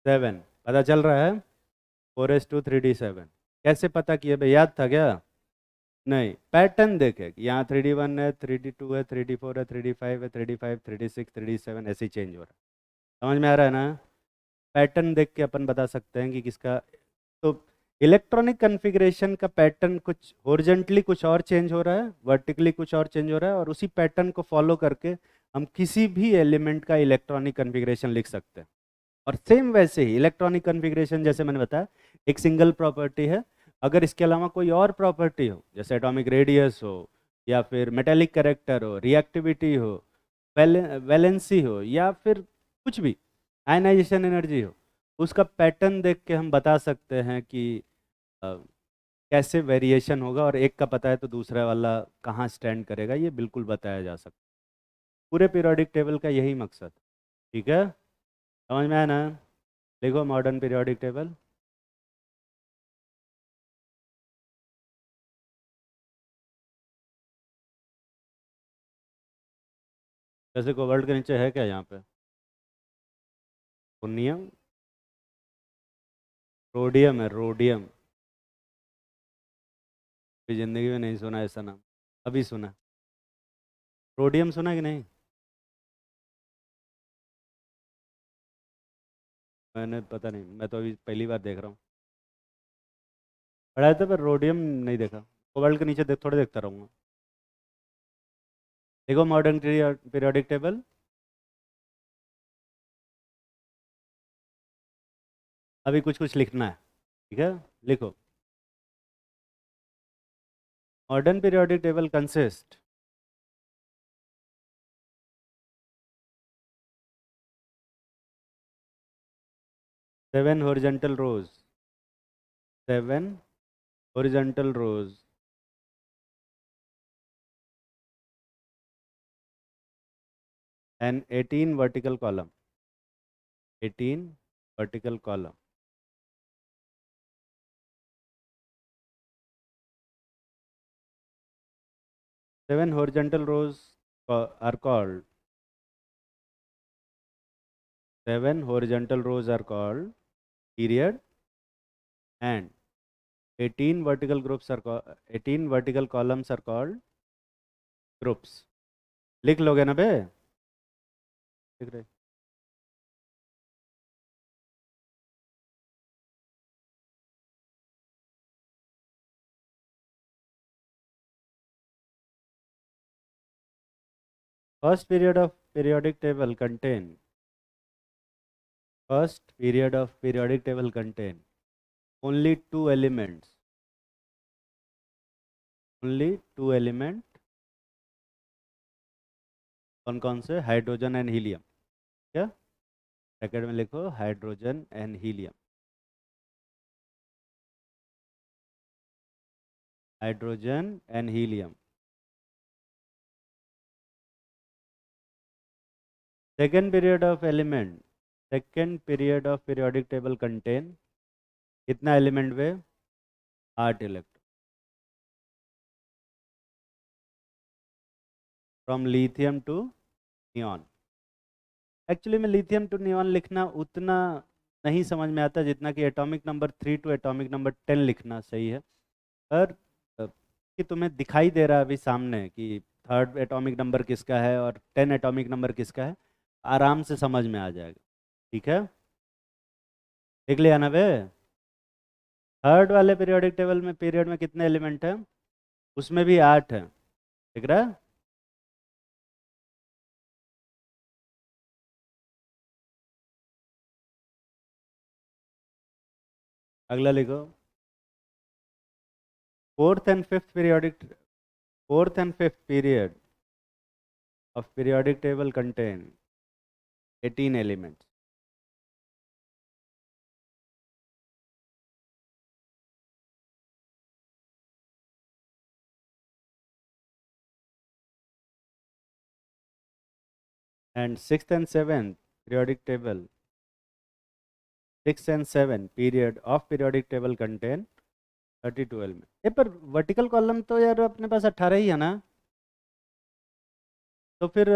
7 पता चल रहा है? 4:2 3D7 कैसे पता किए भाई, याद था क्या? नहीं, पैटर्न देखे कि यहाँ 3D1 है, 3D2 है, 3D4 है, 3D5 है, 3D5, 3D6, 3D7 ऐसे ही चेंज हो रहा है। समझ में आ रहा है ना? पैटर्न देख के अपन बता सकते हैं कि किसका। तो इलेक्ट्रॉनिक कन्फिग्रेशन का पैटर्न कुछ हॉरिजॉन्टली कुछ और चेंज हो रहा है, वर्टिकली कुछ और चेंज हो रहा है, और उसी पैटर्न को फॉलो करके हम किसी भी एलिमेंट का इलेक्ट्रॉनिक कन्फिग्रेशन लिख सकते हैं। और सेम वैसे ही इलेक्ट्रॉनिक कन्फिग्रेशन जैसे मैंने बताया एक सिंगल प्रॉपर्टी है, अगर इसके अलावा कोई और प्रॉपर्टी हो जैसे एटॉमिक रेडियस हो, या फिर मेटेलिक कैरेक्टर हो, रिएक्टिविटी हो, वैलेंसी हो, या फिर कुछ भी आयनाइजेशन एनर्जी हो, उसका पैटर्न देख के हम बता सकते हैं कि अ, कैसे वेरिएशन होगा, और एक का पता है तो दूसरा वाला कहाँ स्टैंड करेगा, ये बिल्कुल बताया जा सकता है। पूरे पीरियोडिक टेबल का यही मकसद। ठीक है, समझ में आया ना? देखो मॉडर्न पीरियोडिक टेबल, जैसे कोबाल्ट के नीचे है क्या यहाँ पे? पुनियम, रोडियम है, रोडियम। अभी जिंदगी में नहीं सुना ऐसा नाम, अभी सुना। रोडियम सुना कि नहीं? मैंने पता नहीं, मैं तो अभी पहली बार देख रहा हूँ। पढ़ाया था पर रोडियम नहीं देखा। कोबाल्ट के नीचे थोड़े देखता रहूँगा। देखो मॉडर्न पीरियोडिक टेबल, अभी कुछ कुछ लिखना है। ठीक है, लिखो। Modern periodic table consist 7 horizontal rows, 7 horizontal rows and 18 vertical column, 18 vertical column. 7 horizontal rows are called 7 horizontal rows are called period, and 18 vertical groups are called 18 vertical columns are called groups. लिख लोगे ना बे? लिख रहे? First period of periodic table contain first period of periodic table contain only two elements, only two element। कौन कौन से? Hydrogen and helium. क्या ब्रैकेट में लिखो, hydrogen and helium, hydrogen and helium. Second period of element, second period of periodic table contain कितना एलिमेंट वे? 8 electron. From lithium to neon. Actually में लिथियम टू नियॉन लिखना उतना नहीं समझ में आता जितना कि atomic number 3 to atomic number 10 लिखना सही है। पर कि तुम्हें दिखाई दे रहा है अभी सामने कि थर्ड एटॉमिक नंबर किसका है और 10 एटॉमिक नंबर किसका है, आराम से समझ में आ जाएगा। ठीक है, देख लिया ना बे? थर्ड वाले पीरियोडिक टेबल में पीरियड में कितने एलिमेंट हैं? उसमें भी 8 हैं, दिख रहा है? अगला लिखो। Fourth and fifth periodic fourth and fifth period of periodic table contain 18 elements. And sixth and seventh periodic table, sixth and seventh period of periodic table contain 32 elements. ये पर वर्टिकल कॉलम तो यार अपने पास 18 ही है ना, तो फिर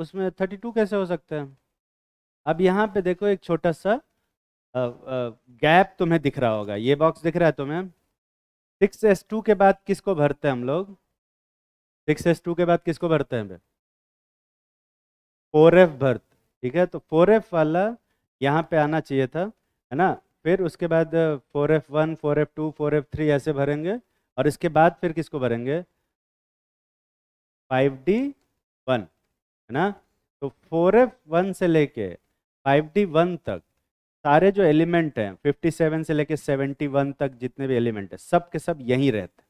उसमें 32 कैसे हो सकते हैं? अब यहाँ पे देखो एक छोटा सा गैप तुम्हें दिख रहा होगा, ये बॉक्स दिख रहा है तुम्हें? 6s2 के बाद किसको भरते हैं हम लोग? 6s2 के बाद किसको भरते हैं? 4f भरते, ठीक है? तो 4f वाला यहाँ पे आना चाहिए था, है ना? फिर उसके बाद 4f1, 4f2, 4f3 ऐसे भरेंगे, और इसके बाद फिर किसको भरेंगे? 5d1, है ना? तो 4f1 से लेके 5d1 तक सारे जो एलिमेंट हैं 57 से लेके 71 तक जितने भी एलिमेंट हैं सब के सब यहीं रहते हैं,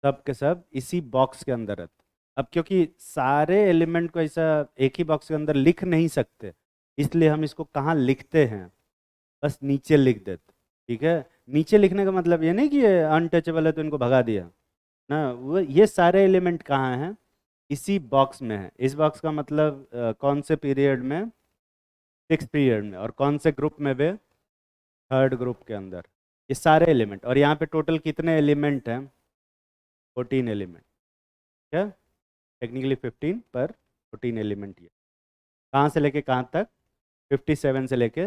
सब के सब इसी बॉक्स के अंदर रहते हैं। अब क्योंकि सारे एलिमेंट को ऐसा एक ही बॉक्स के अंदर लिख नहीं सकते, इसलिए हम इसको कहाँ लिखते हैं? बस नीचे लिख देते, ठीक है? नीचे लिखने का मतलब ये नहीं कि ये अनटचेबल है तो इनको भगा दिया ना, वो ये सारे एलिमेंट कहाँ हैं? इसी बॉक्स में है। इस बॉक्स का मतलब कौन से पीरियड में? सिक्स पीरियड में। और कौन से ग्रुप में वे? थर्ड ग्रुप के अंदर ये सारे एलिमेंट। और यहाँ पे टोटल कितने एलिमेंट हैं? 14 एलिमेंट, क्या? टेक्निकली 15 पर 14 एलिमेंट। ये कहाँ से लेके कहाँ तक? 57 से लेके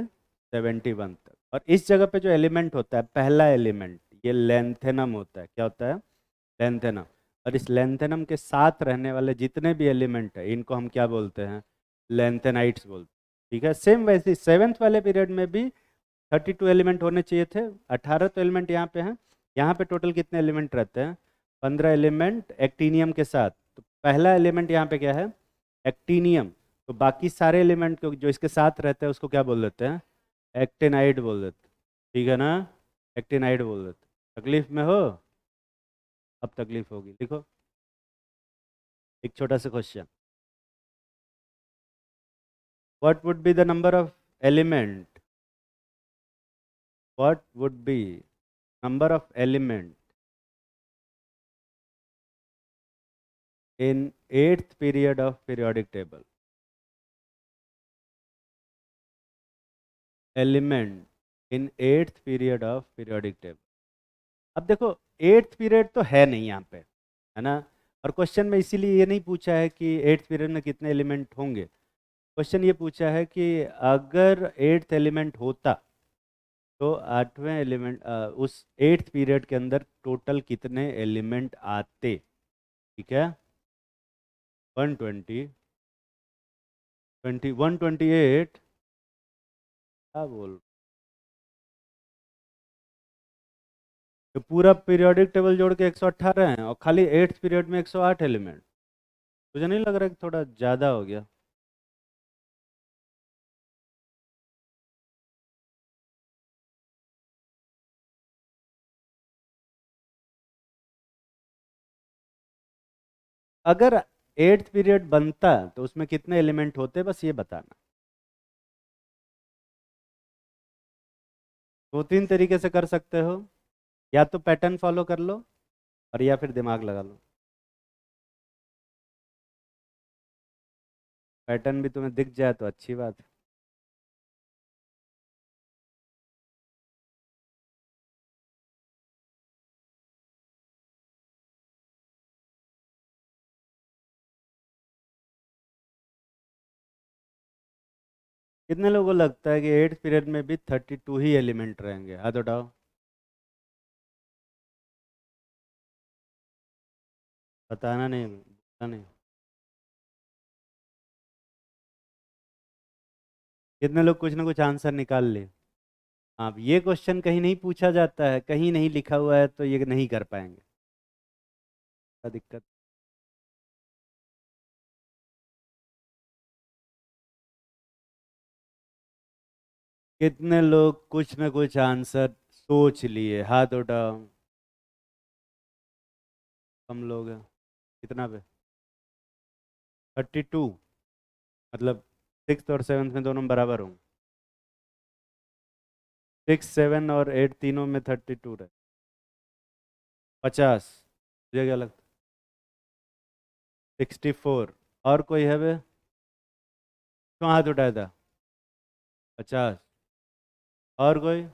71 तक। और इस जगह पे जो एलिमेंट होता है, पहला एलिमेंट, ये लेंथेनम होता है। क्या होता है? लेंथेनम। और इस लेंथेनम के साथ रहने वाले जितने भी एलिमेंट है इनको हम क्या बोलते हैं? लेंथेनाइट्स बोलते हैं, ठीक है? सेम वैसे सेवेंथ वाले पीरियड में भी 32 एलिमेंट होने चाहिए थे, 18 तो एलिमेंट यहाँ पे हैं। यहाँ पे टोटल कितने एलिमेंट रहते हैं? 15 एलिमेंट एक्टीनियम के साथ। तो पहला एलिमेंट यहाँ पे क्या है? एक्टीनियम। तो बाकी सारे एलिमेंट को जो इसके साथ रहते हैं उसको क्या बोल देते हैं? एक्टिनाइड बोल देते, ठीक है ना? एक्टिनाइड बोल देते। तकलीफ में हो? अब तकलीफ होगी, लिखो। एक छोटा सा question, what would be the number of element, what would be number of element in eighth period of periodic table? Element in eighth period of periodic table. अब देखो एट्थ पीरियड तो है नहीं यहाँ पे, है ना? और क्वेश्चन में इसीलिए ये नहीं पूछा है कि एट्थ पीरियड में कितने एलिमेंट होंगे। क्वेश्चन ये पूछा है कि अगर एट्थ एलिमेंट होता तो आठवें एलिमेंट उस एट्थ पीरियड के अंदर टोटल कितने एलिमेंट आते, ठीक है? 120, 128, क्या बोल? तो पूरा पीरियोडिक टेबल जोड़ के 118 हैं और खाली एट्थ पीरियड में 108 एलिमेंट। मुझे नहीं लग रहा कि थोड़ा ज़्यादा हो गया? अगर एट्थ पीरियड बनता तो उसमें कितने एलिमेंट होते, बस ये बताना। दो तीन तरीके से कर सकते हो, या तो पैटर्न फॉलो कर लो और या फिर दिमाग लगा लो। पैटर्न भी तुम्हें दिख जाए तो अच्छी बात है। कितने लोगों को लगता है कि एट्थ पीरियड में भी 32 ही एलिमेंट रहेंगे? हाथ उठाओ। बताना नहीं, बताना नहीं। कितने लोग कुछ ना कुछ आंसर निकाल लिए? अब ये क्वेश्चन कहीं नहीं पूछा जाता है, कहीं नहीं लिखा हुआ है, तो ये नहीं कर पाएंगे, क्या दिक्कत। कितने लोग कुछ ना कुछ आंसर सोच लिए, हाथ उठाओ। कम लोग हैं। कितना पे? 32। मतलब सिक्स और सेवन्थ में दोनों बराबर होंगे। 6, 7 और 8 तीनों में 32 रहे। 50। मुझे क्या लगता? 64। और कोई है बे? क्यों हाथ उठाया था? 50। और कोई?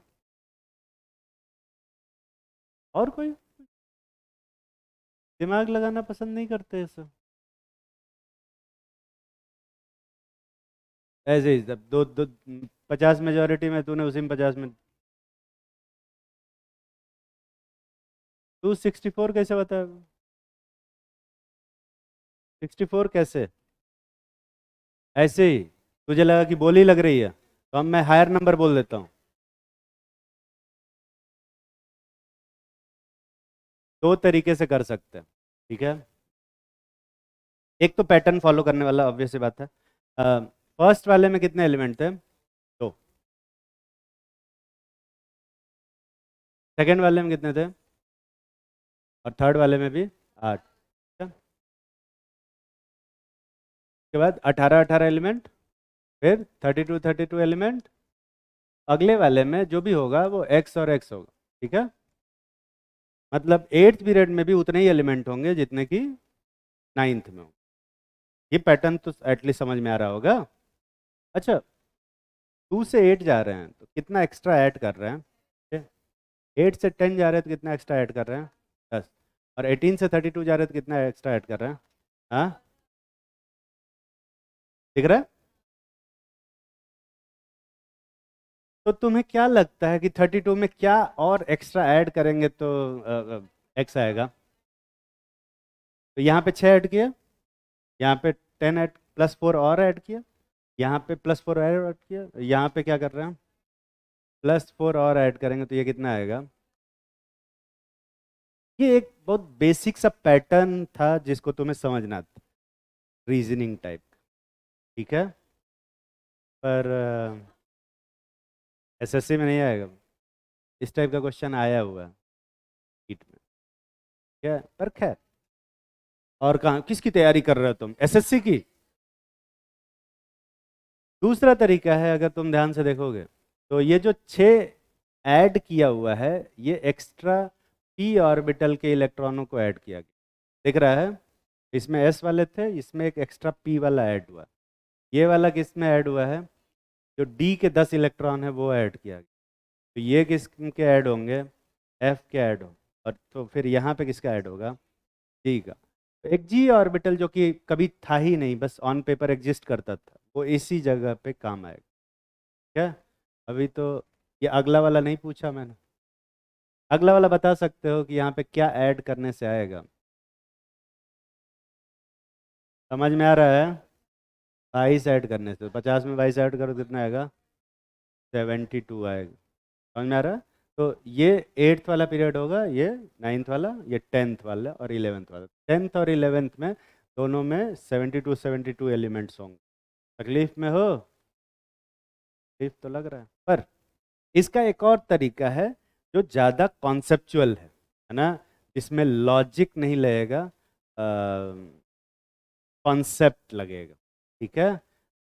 और कोई? दिमाग लगाना पसंद नहीं करते सब? ऐसे ही सब दो दो। 50 मेजोरिटी में, तूने उसी में 50 में। तू 64 कैसे बता? 64 कैसे? ऐसे ही? तुझे लगा कि बोली लग रही है, तो अब मैं हायर नंबर बोल देता हूँ। दो तरीके से कर सकते हैं, ठीक है। एक तो पैटर्न फॉलो करने वाला, ऑब्वियस सी बात है। फर्स्ट वाले में कितने एलिमेंट थे? दो। सेकंड वाले में कितने थे? और थर्ड वाले में भी 8। उसके बाद 18 18 एलिमेंट, फिर 32 32 एलिमेंट। अगले वाले में जो भी होगा वो एक्स और एक्स होगा, ठीक है। मतलब एट्थ पीरियड में भी उतने ही एलिमेंट होंगे जितने कि नाइन्थ में होंगे। ये पैटर्न तो एटलीस्ट समझ में आ रहा होगा। अच्छा, 2 से 8 जा रहे हैं तो कितना एक्स्ट्रा ऐड कर रहे हैं? 8 से 10 जा रहे हैं तो कितना एक्स्ट्रा ऐड कर रहे हैं? 10। और 18 से 32 जा रहे हैं तो कितना एक्स्ट्रा ऐड कर रहे हैं? हाँ, दिख रहा है? तो तुम्हें क्या लगता है कि 32 में क्या और एक्स्ट्रा ऐड करेंगे तो एक्स आएगा? तो यहाँ पे 6 ऐड किया, यहाँ पे 10 ऐड, +4 और ऐड किया, यहाँ पे +4 ऐड किया, यहाँ पे क्या कर रहे हैं? +4 और ऐड करेंगे तो ये कितना आएगा? ये एक बहुत बेसिक सा पैटर्न था जिसको तुम्हें समझना था, रीजनिंग टाइप, ठीक है। पर एसएससी में नहीं आएगा। इस टाइप का क्वेश्चन आया हुआ है नीट में, क्या पर खैर। और कहाँ किसकी तैयारी कर रहे हो तुम, एसएससी की? दूसरा तरीका है, अगर तुम ध्यान से देखोगे तो ये जो 6 ऐड किया हुआ है, ये एक्स्ट्रा पी ऑर्बिटल के इलेक्ट्रॉनों को ऐड किया गया, दिख रहा है? इसमें एस वाले थे, इसमें एक एक्स्ट्रा पी वाला ऐड हुआ। ये वाला किस में ऐड हुआ है? जो डी के 10 इलेक्ट्रॉन है वो ऐड किया गया। तो ये किसके ऐड होंगे? एफ के ऐड हो। और तो फिर यहाँ पे किसका ऐड होगा? जी का। तो एक जी ऑर्बिटल जो कि कभी था ही नहीं, बस ऑन पेपर एग्जिस्ट करता था, वो इसी जगह पे काम आएगा, क्या? अभी तो ये अगला वाला नहीं पूछा मैंने। अगला वाला बता सकते हो कि यहाँ पे क्या ऐड करने से आएगा? समझ में आ रहा है? 22 ऐड करने से, 50 में 22 ऐड करो कितना आएगा? 72 आएगा। समझ में आ रहा है? तो ये एट्थ वाला पीरियड होगा, ये नाइन्थ वाला, ये 10th वाला और 11th वाला। 10th और 11th में दोनों में 72 72 एलिमेंट्स होंगे। तकलीफ में हो? तकलीफ तो लग रहा है, पर इसका एक और तरीका है जो ज़्यादा कॉन्सेप्चुअल है ना, इसमें लॉजिक नहीं लगेगा, कॉन्सेप्ट लगेगा, ठीक है।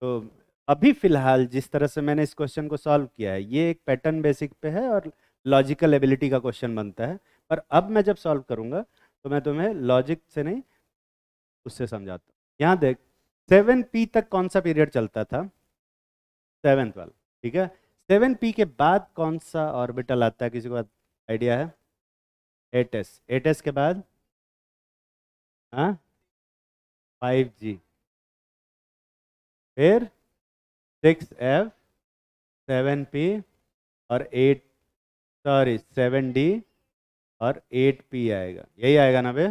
तो अभी फिलहाल जिस तरह से मैंने इस क्वेश्चन को सॉल्व किया है, ये एक पैटर्न बेसिक पे है और लॉजिकल एबिलिटी का क्वेश्चन बनता है। पर अब मैं जब सॉल्व करूंगा तो मैं तुम्हें लॉजिक से नहीं, उससे समझाता हूँ। यहाँ देख, 7p तक कौन सा पीरियड चलता था? 7th वाला, ठीक है। 7p के बाद कौन सा ऑर्बिटल आता है, किसी को आइडिया है? 8s। 8s के बाद? हाँ, 5g। फिर 6f, 7p और 8, सॉरी 7d और 8p आएगा, यही आएगा ना बे?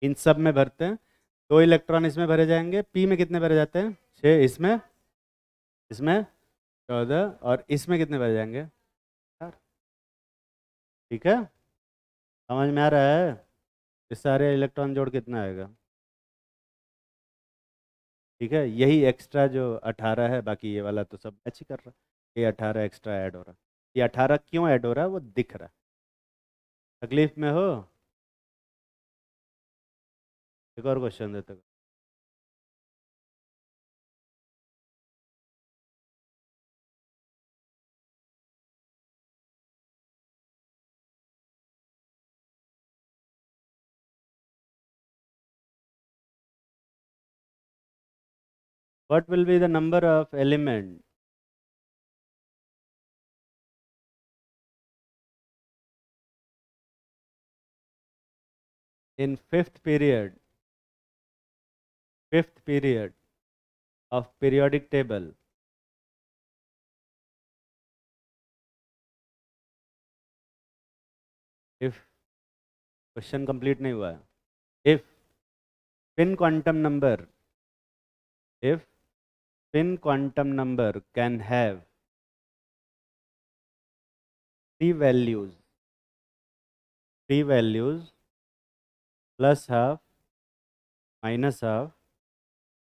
इन सब में भरते हैं, 2 इलेक्ट्रॉन इसमें भरे जाएंगे। p में कितने भरे जाते हैं? 6 इसमें, इसमें 14 और इसमें कितने बच जाएंगे? 4। ठीक है, समझ में आ रहा है? इस सारे इलेक्ट्रॉन जोड़ कितना आएगा? ठीक है, यही एक्स्ट्रा जो 18 है, बाकी ये वाला तो सब मैच ही कर रहा है। ये 18 एक्स्ट्रा ऐड हो रहा है। ये 18 क्यों ऐड हो रहा है वो दिख रहा है। तकलीफ में हो? एक और क्वेश्चन देते हो। What will be the number of element in fifth period of periodic table if question complete नहीं हुआ है। if spin quantum number if spin quantum number can have three values plus half, minus half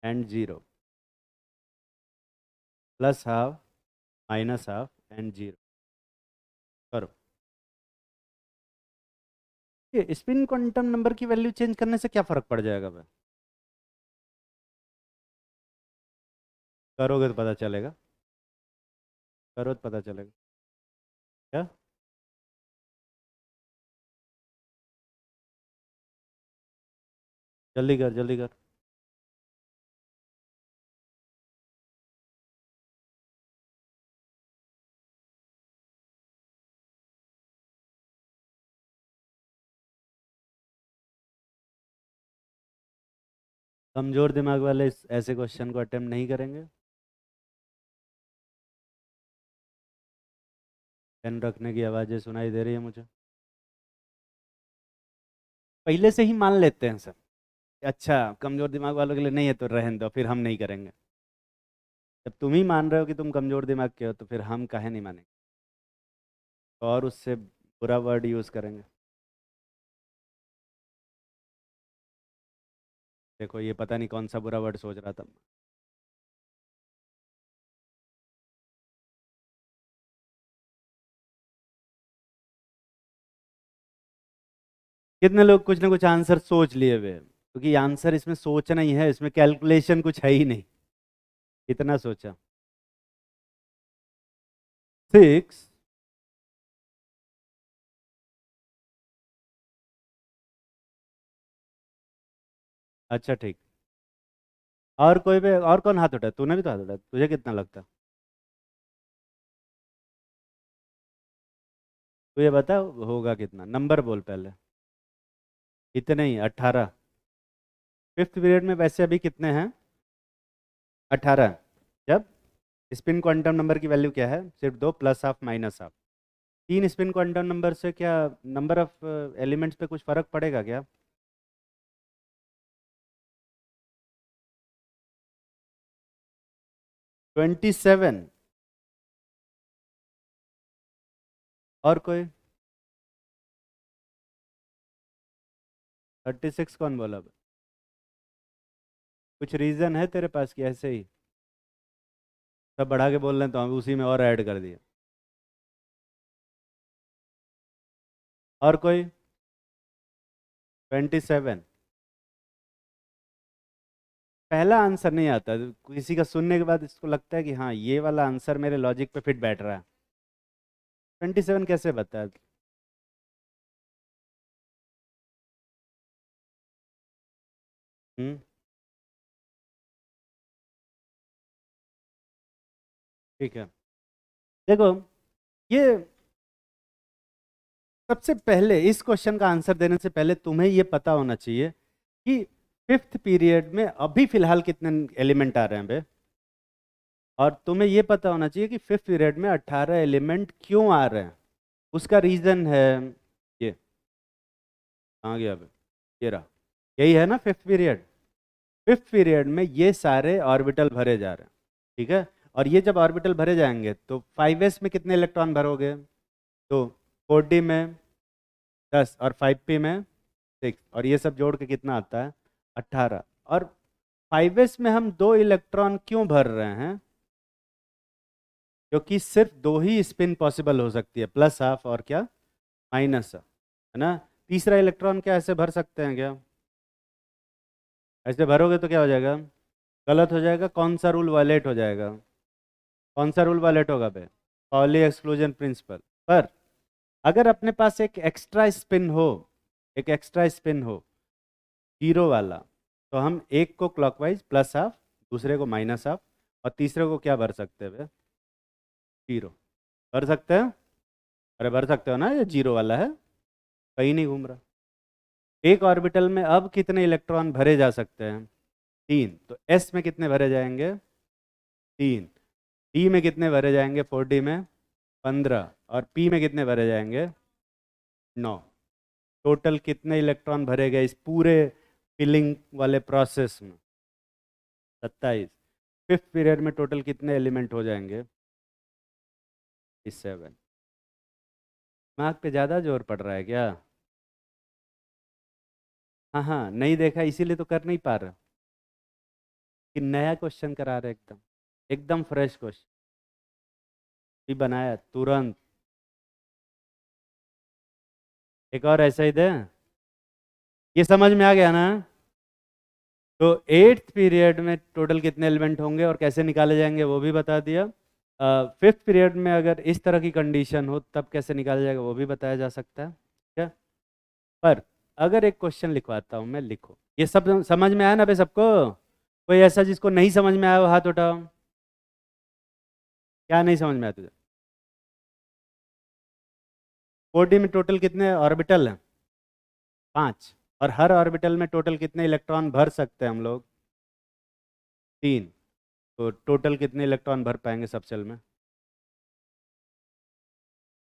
and 0, plus half, minus half and 0। करो। ये स्पिन क्वांटम नंबर की वैल्यू चेंज करने से क्या फर्क पड़ जाएगा भाई? करोगे तो पता चलेगा। करो तो पता चलेगा। क्या? जल्दी कर, जल्दी कर। कमजोर दिमाग वाले ऐसे क्वेश्चन को अटेम्प्ट नहीं करेंगे। पेन रखने की आवाज़ें सुनाई दे रही है मुझे। पहले से ही मान लेते हैं सब। अच्छा, कमजोर दिमाग वालों के लिए नहीं है तो रहने दो, फिर हम नहीं करेंगे। जब तुम ही मान रहे हो कि तुम कमजोर दिमाग के हो तो फिर हम काहे नहीं मानेंगे? और उससे बुरा वर्ड यूज़ करेंगे। देखो, ये पता नहीं कौन सा बुरा वर्ड सोच रहा था। कितने लोग कुछ ना कुछ आंसर सोच लिए हुए हैं? क्योंकि आंसर इसमें सोचना ही है, इसमें कैलकुलेशन कुछ है ही नहीं। कितना सोचा? 6। अच्छा, ठीक। और कोई भी, और कौन हाथ उठाया? तूने भी तो हाथ उठाया। तुझे कितना लगता? तू ये बता, होगा कितना? नंबर बोल पहले। इतने ही? 18। फिफ्थ पीरियड में वैसे अभी कितने हैं? 18। जब स्पिन क्वांटम नंबर की वैल्यू क्या है? सिर्फ दो, plus half minus half. 3 spin quantum number से क्या नंबर ऑफ एलिमेंट्स पे कुछ फर्क पड़ेगा क्या? 27। और कोई? 36 कौन बोला? कुछ रीज़न है तेरे पास कि ऐसे ही सब बढ़ा के बोल रहे हैं तो हम उसी में और ऐड कर दिए? और कोई? 27। पहला आंसर नहीं आता, किसी का सुनने के बाद इसको लगता है कि हाँ, ये वाला आंसर मेरे लॉजिक पे फिट बैठ रहा है। 27 कैसे बता? हम्म। ठीक है, देखो, ये सबसे पहले इस क्वेश्चन का आंसर देने से पहले तुम्हें ये पता होना चाहिए कि फिफ्थ पीरियड में अभी फिलहाल कितने एलिमेंट आ रहे हैं बे। और तुम्हें ये पता होना चाहिए कि फिफ्थ पीरियड में 18 एलिमेंट क्यों आ रहे हैं। उसका रीजन है ये। कहाँ गया बे? ये रहा। यही है ना फिफ्थ पीरियड। फिफ्थ पीरियड में ये सारे ऑर्बिटल भरे जा रहे हैं। ठीक है, और ये जब ऑर्बिटल भरे जाएंगे तो 5s में कितने इलेक्ट्रॉन भरोगे? तो 4d में 10 और 5p में 6, और ये सब जोड़ के कितना आता है? 18। और 5s में हम 2 इलेक्ट्रॉन क्यों भर रहे हैं? क्योंकि सिर्फ 2 ही स्पिन पॉसिबल हो सकती है, प्लस हाफ और क्या, माइनस हाफ, है ना। तीसरा इलेक्ट्रॉन क्या ऐसे भर सकते हैं क्या? ऐसे भरोगे तो क्या हो जाएगा? गलत हो जाएगा। कौन सा रूल वायलेट हो जाएगा? कौन सा रूल वायलेट होगा बे? Poly exclusion principle. पर अगर अपने पास एक एक्स्ट्रा स्पिन हो, एक एक्स्ट्रा स्पिन हो जीरो वाला, तो हम एक को क्लॉकवाइज प्लस हाफ, दूसरे को माइनस हाफ, और तीसरे को क्या भर सकते हैं बे? जीरो। भर सकते हैं? अरे भर सकते हो ना, ये जीरो वाला है, कहीं नहीं घूम रहा। एक ऑर्बिटल में अब कितने इलेक्ट्रॉन भरे जा सकते हैं? 3। तो एस में कितने भरे जाएंगे? 3। डी में कितने भरे जाएंगे? 4d में 15। और पी में कितने भरे जाएंगे? 9। टोटल कितने इलेक्ट्रॉन भरे गए इस पूरे फिलिंग वाले प्रोसेस में? 27। फिफ्थ पीरियड में टोटल कितने एलिमेंट हो जाएंगे? 7। दिमाग पे ज़्यादा जोर पड़ रहा है क्या? हाँ हाँ, नहीं देखा इसीलिए तो कर नहीं पा रहा कि नया क्वेश्चन करा रहे, एकदम एकदम फ्रेश क्वेश्चन भी बनाया तुरंत। एक और ऐसा ही दे। ये समझ में आ गया ना? तो एट्थ पीरियड में टोटल कितने एलिमेंट होंगे और कैसे निकाले जाएंगे वो भी बता दिया। फिफ्थ पीरियड में अगर इस तरह की कंडीशन हो तब कैसे निकाला जाएगा वो भी बताया जा सकता है, क्या? पर अगर एक क्वेश्चन लिखवाता हूँ मैं, लिखो। ये सब समझ में आया ना भाई सबको? कोई ऐसा जिसको नहीं समझ में आया वो हाथ उठाओ। क्या नहीं समझ में आया तुझे? 4d में टोटल कितने ऑर्बिटल हैं? 5। और हर ऑर्बिटल में टोटल कितने इलेक्ट्रॉन भर सकते हैं हम लोग? 3। तो टोटल कितने इलेक्ट्रॉन भर पाएंगे सब सेल में?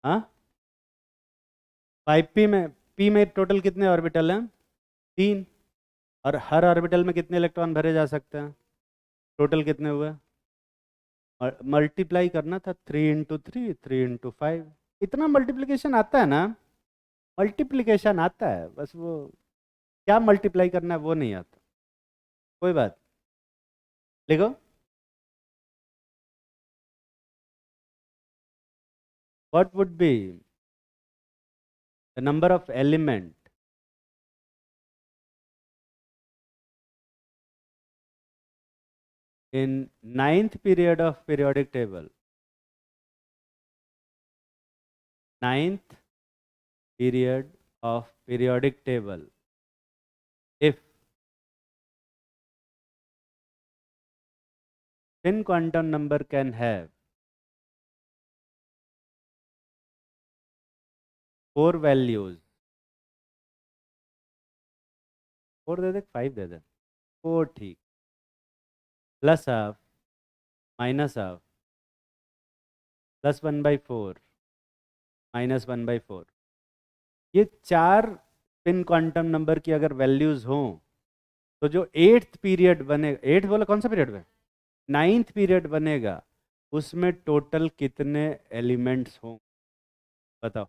हाँ, 5p में, p में टोटल कितने ऑर्बिटल हैं? 3। और हर ऑर्बिटल में कितने इलेक्ट्रॉन भरे जा सकते हैं? टोटल कितने हुए? और मल्टीप्लाई करना था, 3 × 3, 3 × 5। इतना मल्टीप्लिकेशन आता है ना, मल्टीप्लिकेशन आता है, बस वो क्या मल्टीप्लाई करना है वो नहीं आता। कोई बात, लिखो। What would be the number of element in ninth period of periodic table? Ninth period of periodic table, if spin quantum number can have 4 values, 4 दे दे, 5 दे दे, 4 ठीक, प्लस हाफ, माइनस हाफ, +1/4, -1/4, ये 4 स्पिन क्वांटम नंबर की अगर वैल्यूज हों तो जो एट्थ पीरियड बनेगा, एट्थ बोला कौन सा पीरियड में? नाइन्थ पीरियड बनेगा, उसमें टोटल कितने एलिमेंट्स हों? बताओ।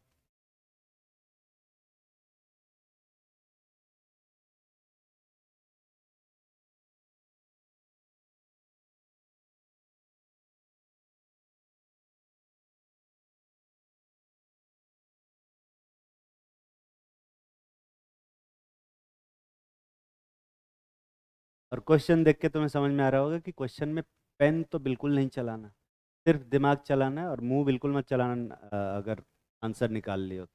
और क्वेश्चन देख के तुम्हें समझ में आ रहा होगा कि क्वेश्चन में पेन तो बिल्कुल नहीं चलाना, सिर्फ दिमाग चलाना है, और मुंह बिल्कुल मत चलाना अगर आंसर निकाल लियो तो।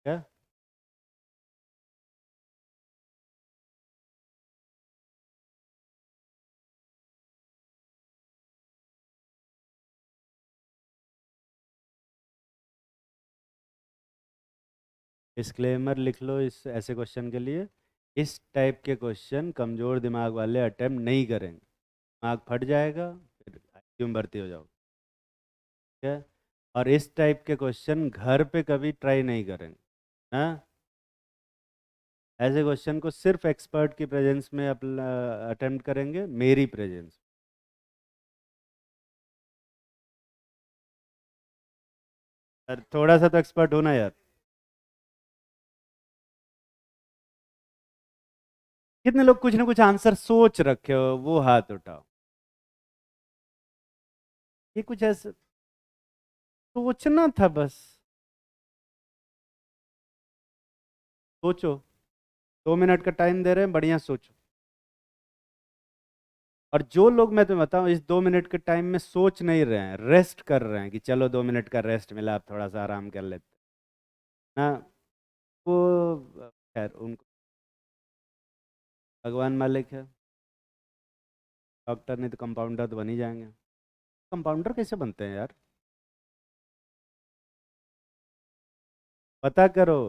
क्या? डिस्क्लेमर लिख लो इस ऐसे क्वेश्चन के लिए। इस टाइप के क्वेश्चन कमज़ोर दिमाग वाले अटेम्प्ट नहीं करेंगे, दिमाग फट जाएगा, फिर आईसीयू में भर्ती हो जाओगे। ठीक है? और इस टाइप के क्वेश्चन घर पे कभी ट्राई नहीं करेंगे। हाँ, ऐसे क्वेश्चन को सिर्फ एक्सपर्ट की प्रेजेंस में अटेम्प्ट करेंगे, मेरी प्रेजेंस। यार थोड़ा सा तो एक्सपर्ट होना यार। कितने लोग कुछ ना कुछ आंसर सोच रखे हो, वो हाथ उठाओ। ये कुछ ऐसा सोचना था बस। सोचो, 2 मिनट का टाइम दे रहे हैं, बढ़िया सोचो। और जो लोग, मैं तुम्हें बताऊं, इस 2 मिनट के टाइम में सोच नहीं रहे हैं, रेस्ट कर रहे हैं कि चलो 2 मिनट का रेस्ट मिला, आप थोड़ा सा आराम कर लेते ना, वो खैर उनको भगवान मालिक है। डॉक्टर नहीं तो कंपाउंडर तो बन ही जाएंगे। कंपाउंडर कैसे बनते हैं यार, पता करो।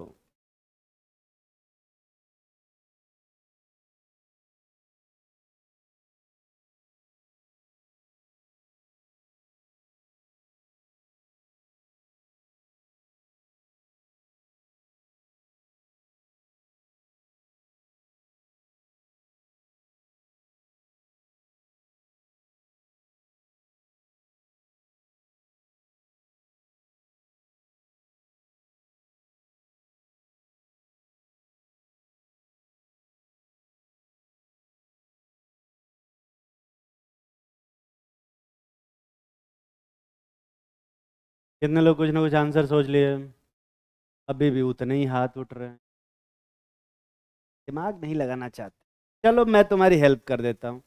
कितने लोग कुछ ना कुछ आंसर सोच लिए, अभी भी उतने ही हाथ उठ रहे हैं, दिमाग नहीं लगाना चाहते। चलो मैं तुम्हारी हेल्प कर देता हूँ,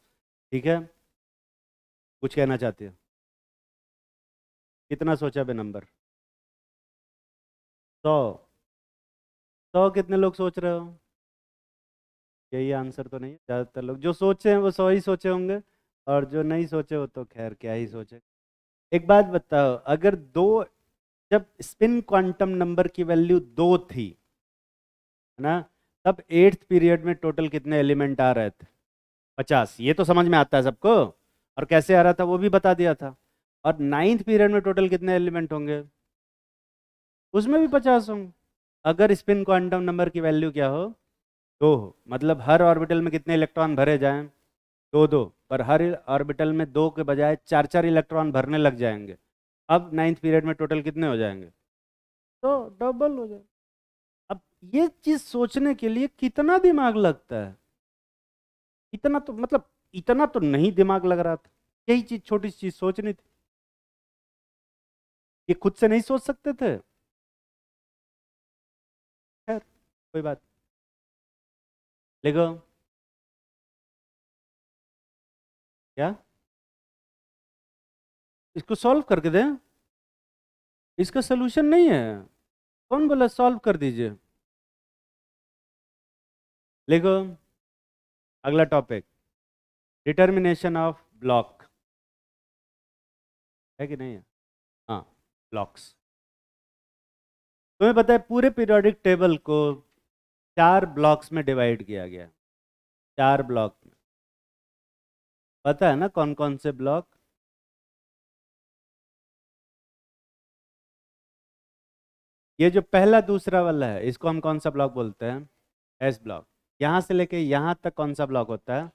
ठीक है। कुछ कहना चाहती हो? कितना सोचा बे नंबर? 100? 100 कितने लोग सोच रहे हो? यही आंसर तो नहीं है, ज़्यादातर लोग जो सोचे हैं वो 100 ही सोचे होंगे, और जो नहीं सोचे वो तो खैर क्या ही सोचे। एक बात बताओ, अगर दो, जब स्पिन क्वांटम नंबर की वैल्यू 2 थी, है ना, तब 8th पीरियड में टोटल कितने एलिमेंट आ रहे थे? 50। ये तो समझ में आता है सबको, और कैसे आ रहा था वो भी बता दिया था। और 9th पीरियड में टोटल कितने एलिमेंट होंगे? उसमें भी 50 होंगे। अगर स्पिन क्वांटम नंबर की वैल्यू क्या हो? 2 हो, मतलब हर ऑर्बिटल में कितने इलेक्ट्रॉन भरे जाएं? 2 2। पर हर ऑर्बिटल में 2 के बजाय 4 4 इलेक्ट्रॉन भरने लग जाएंगे। अब 9th पीरियड में टोटल कितने हो जाएंगे? तो डबल हो जाए। अब ये चीज सोचने के लिए कितना दिमाग लगता है? इतना तो मतलब, इतना तो नहीं दिमाग लग रहा था। यही चीज, छोटी सी चीज सोचनी थी, ये खुद से नहीं सोच सकते थे? खैर, कोई बात। देखो, क्या इसको सॉल्व करके दें? इसका सोल्यूशन नहीं है। कौन बोला सॉल्व कर दीजिए? देखो, अगला टॉपिक, डिटर्मिनेशन ऑफ ब्लॉक, है कि नहीं है? हाँ, ब्लॉक्स। तुम्हें पता है पूरे पीरियोडिक टेबल को 4 ब्लॉक्स में डिवाइड किया गया है। 4 ब्लॉक में, पता है ना कौन कौन से ब्लॉक? ये जो पहला दूसरा वाला है, इसको हम कौन सा ब्लॉक बोलते हैं? S block. यहाँ से लेके यहाँ तक कौन सा ब्लॉक होता है?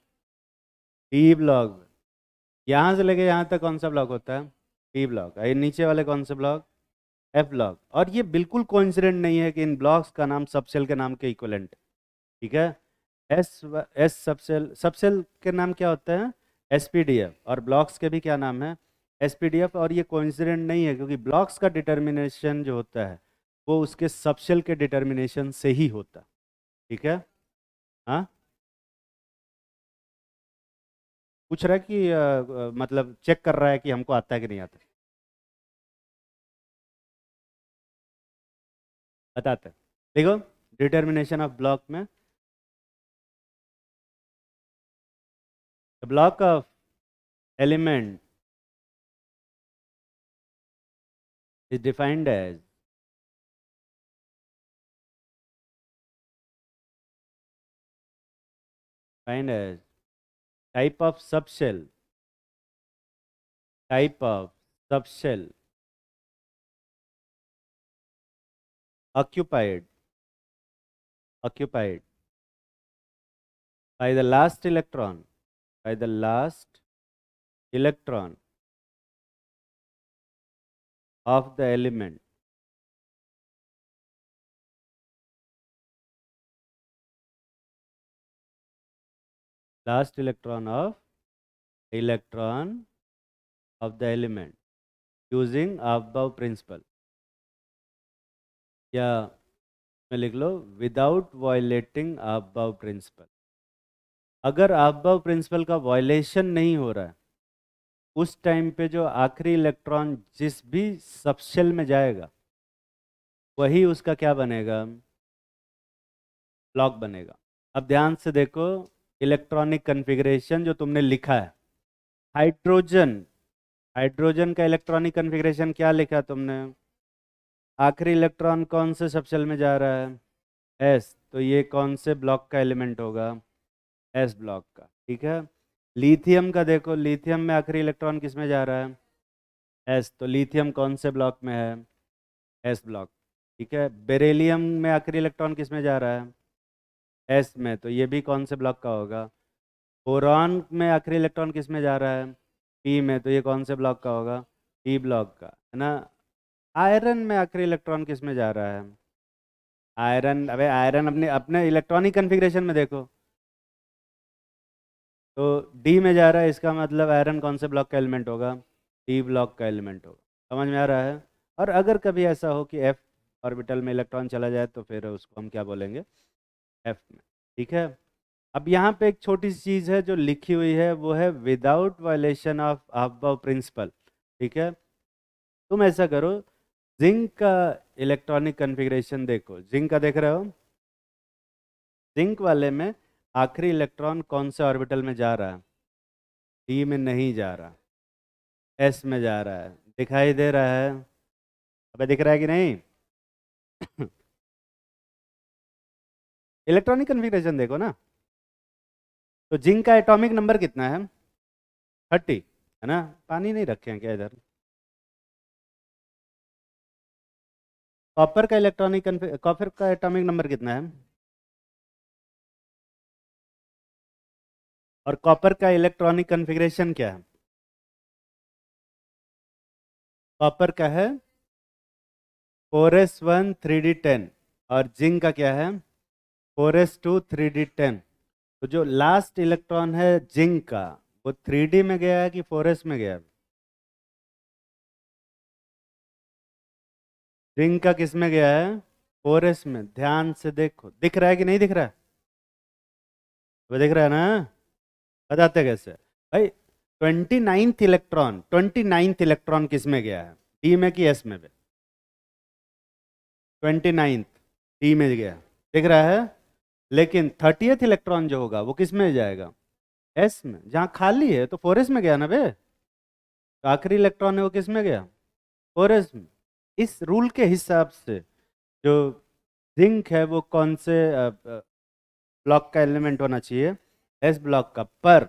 P block. यहाँ से लेके यहाँ तक कौन सा ब्लॉक होता है? P block. ये नीचे वाले कौन से ब्लॉक? F block. और ये बिल्कुल कोइंसिडेंट नहीं है कि इन ब्लॉक्स का नाम सबसेल के नाम के इक्विवेलेंट, ठीक है। एस एस सबसेल, सबसेल के नाम क्या होता है? एसपीडीएफ। और ब्लॉक्स के भी क्या नाम है? एसपीडीएफ। और ये कोइंसिडेंट नहीं है, क्योंकि ब्लॉक्स का डिटर्मिनेशन जो होता है वो उसके सबसेल के डिटर्मिनेशन से ही होता है, ठीक है। हाँ, पूछ रहा है कि मतलब चेक कर रहा है कि हमको आता है कि नहीं आता। बताते हैं। देखो, डिटर्मिनेशन ऑफ ब्लॉक में, the block of element is defined as type of subshell, type of subshell occupied occupied by the last electron, by the last electron of the element, last electron of the element using aufbau principle, या में लिख लो विदाउट वायलेटिंग अबव प्रिंसिपल। अगर अबव प्रिंसिपल का वायलेशन नहीं हो रहा है, उस टाइम पे जो आखिरी इलेक्ट्रॉन जिस भी सबशेल में जाएगा वही उसका क्या बनेगा, ब्लॉक बनेगा। अब ध्यान से देखो, इलेक्ट्रॉनिक कन्फिग्रेशन जो तुमने लिखा है, हाइड्रोजन हाइड्रोजन का इलेक्ट्रॉनिक कन्फिग्रेशन क्या लिखा तुमने, आखिरी इलेक्ट्रॉन कौन से सबशेल में जा रहा है, एस, तो ये कौन से ब्लॉक का एलिमेंट होगा, एस ब्लॉक का। ठीक है। लिथियम का देखो, लिथियम में आखिरी इलेक्ट्रॉन किस में जा रहा है, एस, तो लिथियम कौन से ब्लॉक में है, एस ब्लॉक। ठीक है। बेरिलियम में आखिरी इलेक्ट्रॉन किस में जा रहा है, एस में, तो ये भी कौन से ब्लॉक का होगा, बोरॉन में आखिरी इलेक्ट्रॉन किस में जा रहा है, पी में, तो ये कौन से ब्लॉक का होगा, पी ब्लॉक का, है ना। आयरन में आखिरी इलेक्ट्रॉन किस में जा रहा है, आयरन, अबे आयरन अपने अपने इलेक्ट्रॉनिक कन्फिग्रेशन में देखो, तो डी में जा रहा है, इसका मतलब आयरन कौन से ब्लॉक का एलिमेंट होगा, डी ब्लॉक का एलिमेंट होगा। समझ में आ रहा है। और अगर कभी ऐसा हो कि एफ ऑर्बिटल में इलेक्ट्रॉन चला जाए तो फिर उसको हम क्या बोलेंगे, एफ में। ठीक है। अब यहाँ पे एक छोटी सी चीज़ है जो लिखी हुई है, वो है without violation of aufbau principle. ठीक है। तुम ऐसा करो, जिंक का इलेक्ट्रॉनिक कन्फिग्रेशन देखो, जिंक का देख रहे हो, जिंक वाले में आखिरी इलेक्ट्रॉन कौन से ऑर्बिटल में जा रहा है, डी में नहीं जा रहा, एस में जा रहा है, दिखाई दे रहा है, अबे दिख रहा है कि नहीं इलेक्ट्रॉनिक कन्फिग्रेशन देखो ना, तो जिंक का एटॉमिक नंबर कितना है, 30, है ना। पानी नहीं रखे हैं क्या इधर। कॉपर का एटॉमिक नंबर कितना है, और कॉपर का इलेक्ट्रॉनिक कन्फिग्रेशन क्या है, कॉपर का है 4s1 3d10, और जिंक का क्या है 4s2 3d10। तो जो लास्ट इलेक्ट्रॉन है जिंक का, वो 3d में गया है कि 4s में गया है, जिंक का किस में गया है, 4s में। ध्यान से देखो, दिख रहा है कि नहीं दिख रहा है, वो दिख रहा है ना, बताते कैसे भाई। 29th इलेक्ट्रॉन किस में गया है, डी में कि एस में, 29th डी में गया, दिख रहा है। लेकिन 30th इलेक्ट्रॉन जो होगा वो किस में जाएगा, एस में, जहाँ खाली है तो 4s में गया ना बे, तो आखिरी इलेक्ट्रॉन है वो किस में गया, 4s में। इस रूल के हिसाब से जो जिंक है वो कौन से ब्लॉक का एलिमेंट होना चाहिए, एस ब्लॉक का। पर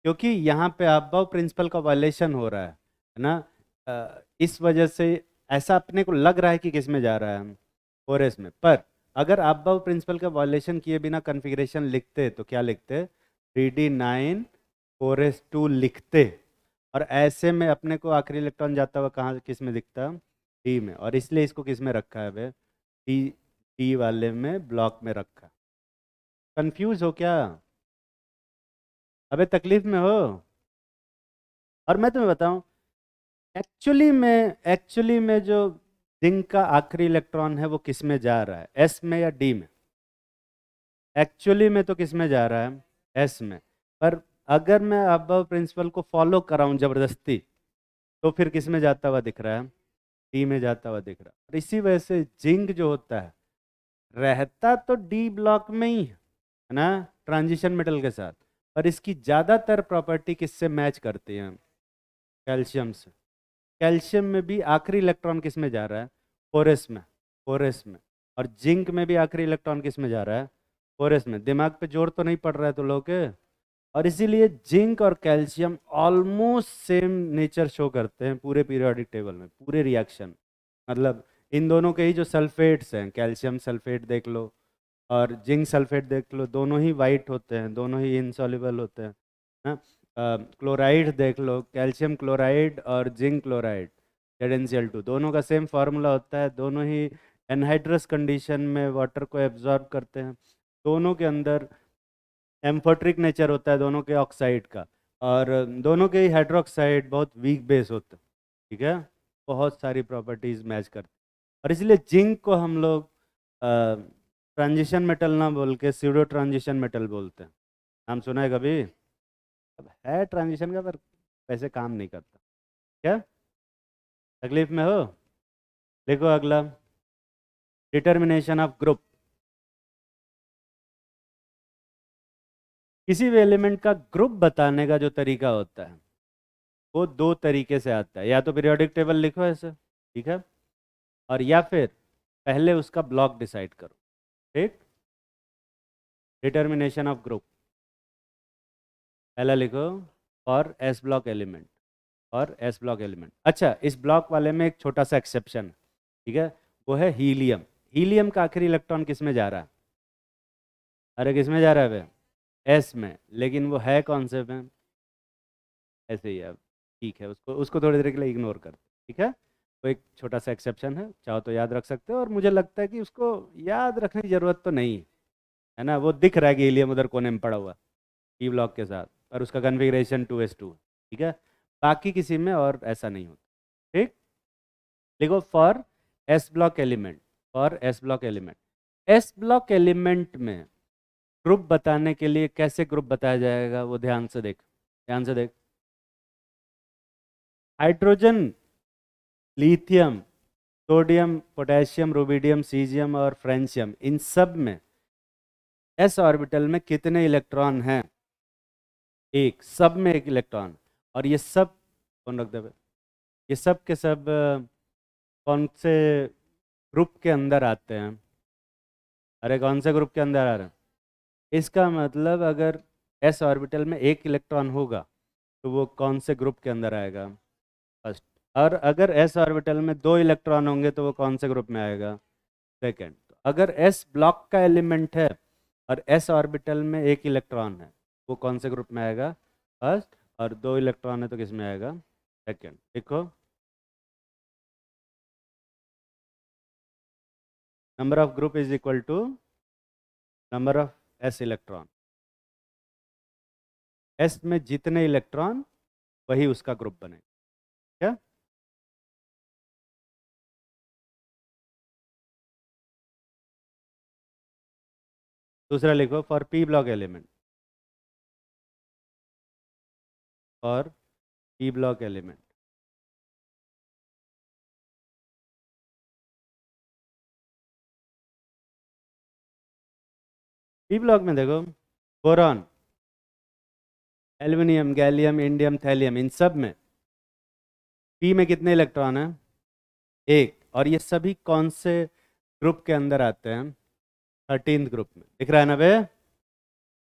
क्योंकि यहाँ पे अबव प्रिंसिपल का वायलेशन हो रहा है ना, इस वजह से ऐसा अपने को लग रहा है कि किस में जा रहा है, 4s में। पर अगर अबव प्रिंसिपल का वायलेशन किए बिना कन्फिग्रेशन लिखते तो क्या लिखते, 3d9 4s2 लिखते, और ऐसे में अपने को आखिरी इलेक्ट्रॉन जाता हुआ कहाँ किस में दिखता, डी में, और इसलिए इसको किस में रखा है वे, डी, डी वाले में ब्लॉक में रखा। कंफ्यूज हो क्या, अबे तकलीफ में हो। और मैं तुम्हें बताऊं, एक्चुअली में जो जिंक का आखिरी इलेक्ट्रॉन है वो किस में जा रहा है, एस में या डी में, एक्चुअली में तो किस में जा रहा है, एस में। पर अगर मैं अबव प्रिंसिपल को फॉलो कराऊं जबरदस्ती, तो फिर किस में जाता हुआ दिख रहा है, डी में जाता हुआ दिख रहा है। और इसी वजह से जिंक जो होता है रहता तो डी ब्लॉक में ही है ना, ट्रांजिशन मेटल के साथ, पर इसकी ज़्यादातर प्रॉपर्टी किससे मैच करती है, कैल्शियम से। कैल्शियम में भी आखिरी इलेक्ट्रॉन किस में जा रहा है, 4s में, 4s में। और जिंक में भी आखिरी इलेक्ट्रॉन किस में जा रहा है, 4s में। दिमाग पे जोर तो नहीं पड़ रहा है तो लोग के। और इसीलिए जिंक और calcium almost same nature show करते हैं पूरे पीरियोडिक टेबल में, पूरे रिएक्शन। मतलब इन दोनों के ही जो सल्फेट्स हैं, कैल्शियम सल्फेट देख लो और जिंक सल्फेट देख लो, दोनों ही वाइट होते हैं, दोनों ही इनसॉल्युबल होते हैं ना। क्लोराइड देख लो, कैल्शियम क्लोराइड और जिंक क्लोराइड ZnCl2, दोनों का सेम फार्मूला होता है, दोनों ही एनहाइड्रस कंडीशन में वाटर को एब्जॉर्ब करते हैं, दोनों के अंदर एम्फोट्रिक नेचर होता है दोनों के ऑक्साइड का, और दोनों के ही हाइड्रोक्साइड बहुत वीक बेस होते हैं, ठीक है, बहुत सारी प्रॉपर्टीज मैच करते हैं। और इसलिए जिंक को हम लोग ट्रांजिशन मेटल ना बोल के स्यूडो ट्रांजिशन मेटल बोलते हैं। नाम सुना है कभी? अब है ट्रांजिशन का, पर वैसे काम नहीं करता। क्या तकलीफ में हो? देखो अगला, डिटर्मिनेशन ऑफ ग्रुप। किसी भी एलिमेंट का ग्रुप बताने का जो तरीका होता है वो दो तरीके से आता है, या तो पीरियोडिक टेबल लिखो ऐसे, ठीक है, और या फिर पहले उसका ब्लॉक डिसाइड करो, ठीक। डिटर्मिनेशन ऑफ ग्रुप पहला लिखो फॉर एस ब्लॉक एलिमेंट, और एस ब्लॉक एलिमेंट। अच्छा, इस ब्लॉक वाले में एक छोटा सा एक्सेप्शन, ठीक है, वो है हीलियम। हीलियम का आखिरी इलेक्ट्रॉन किस में जा रहा है? अरे किस में जा रहा है बे? एस में, लेकिन वो है कौन से में? ऐसे ही है। ठीक है, उसको उसको थोड़ी देर के लिए इग्नोर कर, ठीक है। वो एक छोटा सा एक्सेप्शन है, चाहो तो याद रख सकते हो, और मुझे लगता है कि उसको याद रखने की जरूरत तो नहीं है ना। वो दिख रहा है कि हीलियम उधर कोने में पड़ा हुआ ई ब्लॉक के साथ, और उसका कन्फिग्रेशन 2s2, ठीक है। बाकी किसी में और ऐसा नहीं होता, ठीक। देखो for S block element, for S block element, S block element में ग्रुप बताने के लिए कैसे ग्रुप बताया जाएगा वो ध्यान से देख, ध्यान से देख। Hydrogen, lithium, sodium, potassium, rubidium, caesium और फ्रेंशियम, इन सब में एस ऑर्बिटल में कितने इलेक्ट्रॉन हैं? एक, सब में एक इलेक्ट्रॉन। और ये सब कौन रख दे, ये सब के सब कौन से ग्रुप के अंदर आते हैं? अरे कौन से ग्रुप के अंदर आ रहे हैं? इसका मतलब अगर एस ऑर्बिटल में एक इलेक्ट्रॉन होगा तो वो कौन से ग्रुप के अंदर आएगा? फर्स्ट। और अगर एस ऑर्बिटल में दो इलेक्ट्रॉन होंगे तो वो कौन से ग्रुप में आएगा? सेकेंड। तो अगर एस ब्लॉक का एलिमेंट है और एस ऑर्बिटल में एक इलेक्ट्रॉन है, वो कौन से ग्रुप में आएगा? फर्स्ट। और दो इलेक्ट्रॉन है तो किस में आएगा? सेकेंड। देखो, number of group is equal to number of s electron. S में जितने इलेक्ट्रॉन वही उसका ग्रुप बनेगा, क्या? दूसरा लिखो for P block element, for P block element. P block में देखो, boron, aluminium, gallium, indium, thallium, इन सब में पी में कितने इलेक्ट्रॉन हैं? एक। और ये सभी कौन से ग्रुप के अंदर आते हैं? 13th ग्रुप में, दिख रहा है ना बे?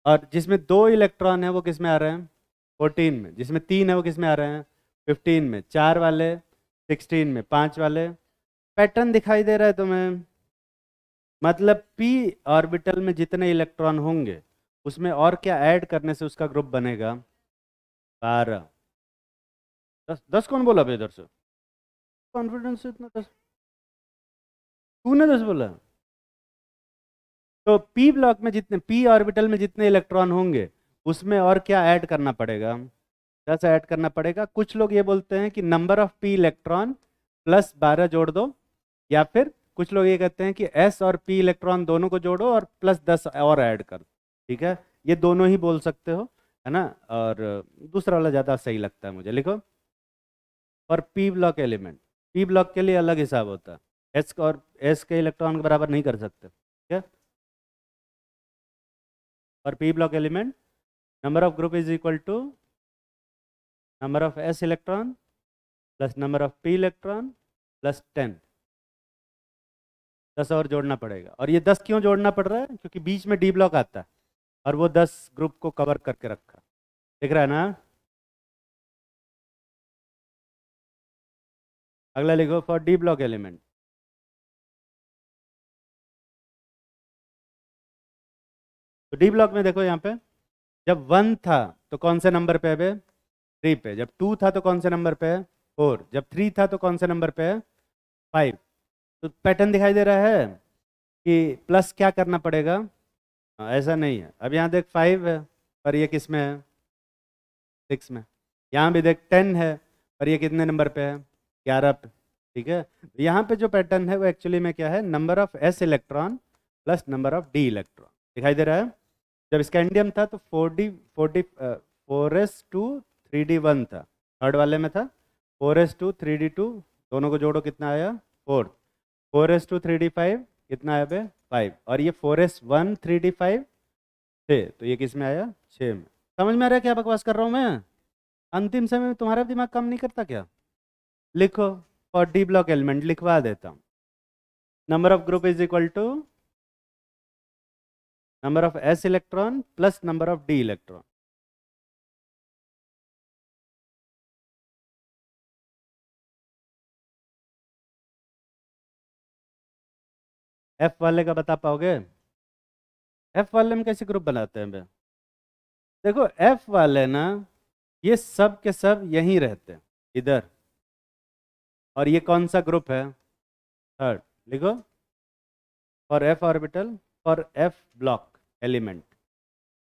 और जिसमें दो इलेक्ट्रॉन है वो किस में आ रहे हैं? 14 में। जिसमें तीन है वो किस में आ रहे हैं? 15 में। चार वाले 16 में, पांच वाले। पैटर्न दिखाई दे रहा है तुम्हें? मतलब पी ऑर्बिटल में जितने इलेक्ट्रॉन होंगे उसमें और क्या ऐड करने से उसका ग्रुप बनेगा? 12। 10, 10 कौन बोला बे इधर से? कॉन्फिडेंस से इतना 10? तूने 10 बोला? तो पी ब्लॉक में जितने, पी ऑर्बिटल में जितने इलेक्ट्रॉन होंगे उसमें और क्या ऐड करना पड़ेगा? 10 ऐड करना पड़ेगा। कुछ लोग ये बोलते हैं कि number of p electron plus 12 जोड़ दो, या फिर कुछ लोग ये कहते हैं कि एस और पी इलेक्ट्रॉन दोनों को जोड़ो और प्लस 10 और ऐड कर दो, ठीक है। ये दोनों ही बोल सकते हो, है ना। और दूसरा वाला ज़्यादा सही लगता है मुझे। लिखो और p block element, P block के लिए अलग हिसाब होता है, एस और एस के इलेक्ट्रॉन के बराबर नहीं कर सकते, ठीक है। और p block element, number of group is equal to number of s electron plus number of p electron plus 10। 10 और जोड़ना पड़ेगा। और ये 10 क्यों जोड़ना पड़ रहा है? क्योंकि बीच में डी ब्लॉक आता है और वो 10 ग्रुप को कवर करके रखा, दिख रहा है ना। अगला लिखो फॉर डी ब्लॉक एलिमेंट। तो डी ब्लॉक में देखो यहाँ पे, जब 1 था तो कौन से नंबर पे है बे? 3 पे। जब 2 था तो कौन से नंबर पे है? 4। जब 3 था तो कौन से नंबर पे है? 5। तो पैटर्न दिखाई दे रहा है कि प्लस क्या करना पड़ेगा? ऐसा नहीं है। अब यहाँ देख 5 है, पर ये किस में है? 6 में। यहाँ भी देख 10 है, पर ये कितने नंबर पे है? 11 पे। ठीक है, यहाँ पे जो पैटर्न है वो एक्चुअली में क्या है? Number of s electron plus number of d electron. दिखाई दे रहा है? जब स्कैंडियम था तो 4s2 3d1 था, थर्ड वाले में था 4s2 3d2, दोनों को जोड़ो कितना आया? 4। 4s2 3d5 कितना आया बे? 5। और ये 4s1 3d5 6, तो ये किस में आया? 6 में। समझ में आ रहा है क्या बकवास कर रहा हूँ मैं? अंतिम समय में तुम्हारा दिमाग काम नहीं करता क्या? लिखो, और डी ब्लॉक एलिमेंट लिखवा देता हूँ। Number of group is equal to number of s electron plus number of d electron. f वाले का बता पाओगे? f वाले में कैसे ग्रुप बनाते हैं बे? देखो f वाले ना, ये सब के सब यहीं रहते हैं, इधर। और ये कौन सा ग्रुप है? थर्ड। लिखो, for f orbital, for f block element.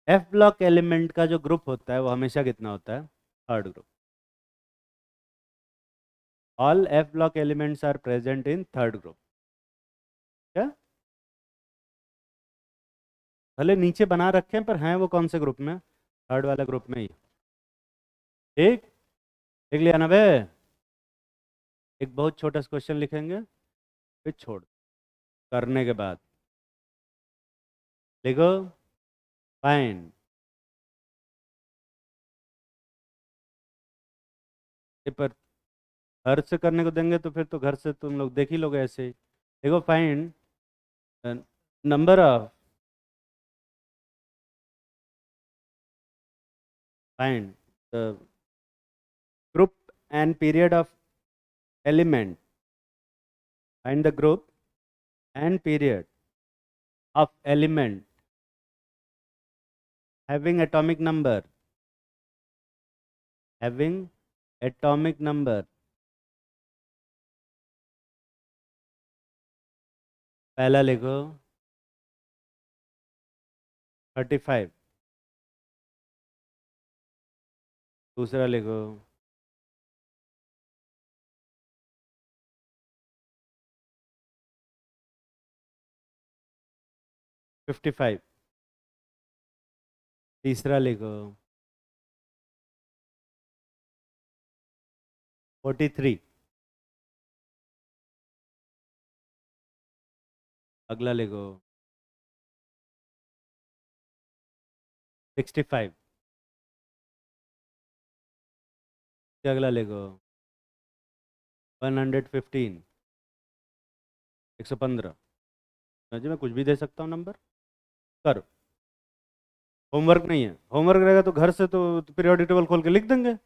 f block element का जो ग्रुप होता है वो हमेशा कितना होता है? Third group. All f block elements are present in third group. क्या? भले नीचे बना रखे हैं, पर हैं वो कौन से ग्रुप में? थर्ड वाला ग्रुप में ही। ठीक, लिख लिया ना बे? एक बहुत छोटा सा क्वेश्चन लिखेंगे, फिर छोड़ करने के बाद। लिखो, फाइंड पर घर से करने को देंगे तो फिर तो घर से तुम लोग देख ही लोगे ऐसे ही। देखो, find number of find the group and period of element, find the group and period of element having atomic number, having atomic number। पहला लिखो 35, दूसरा लिखो 55, तीसरा लिखो 43, अगला लिखो 65, अगला लिखो 115, 115। जी मैं कुछ भी दे सकता हूँ नंबर, करो। होमवर्क नहीं है, होमवर्क रहेगा तो घर से तो पीरियोडिक टेबल खोल के लिख देंगे।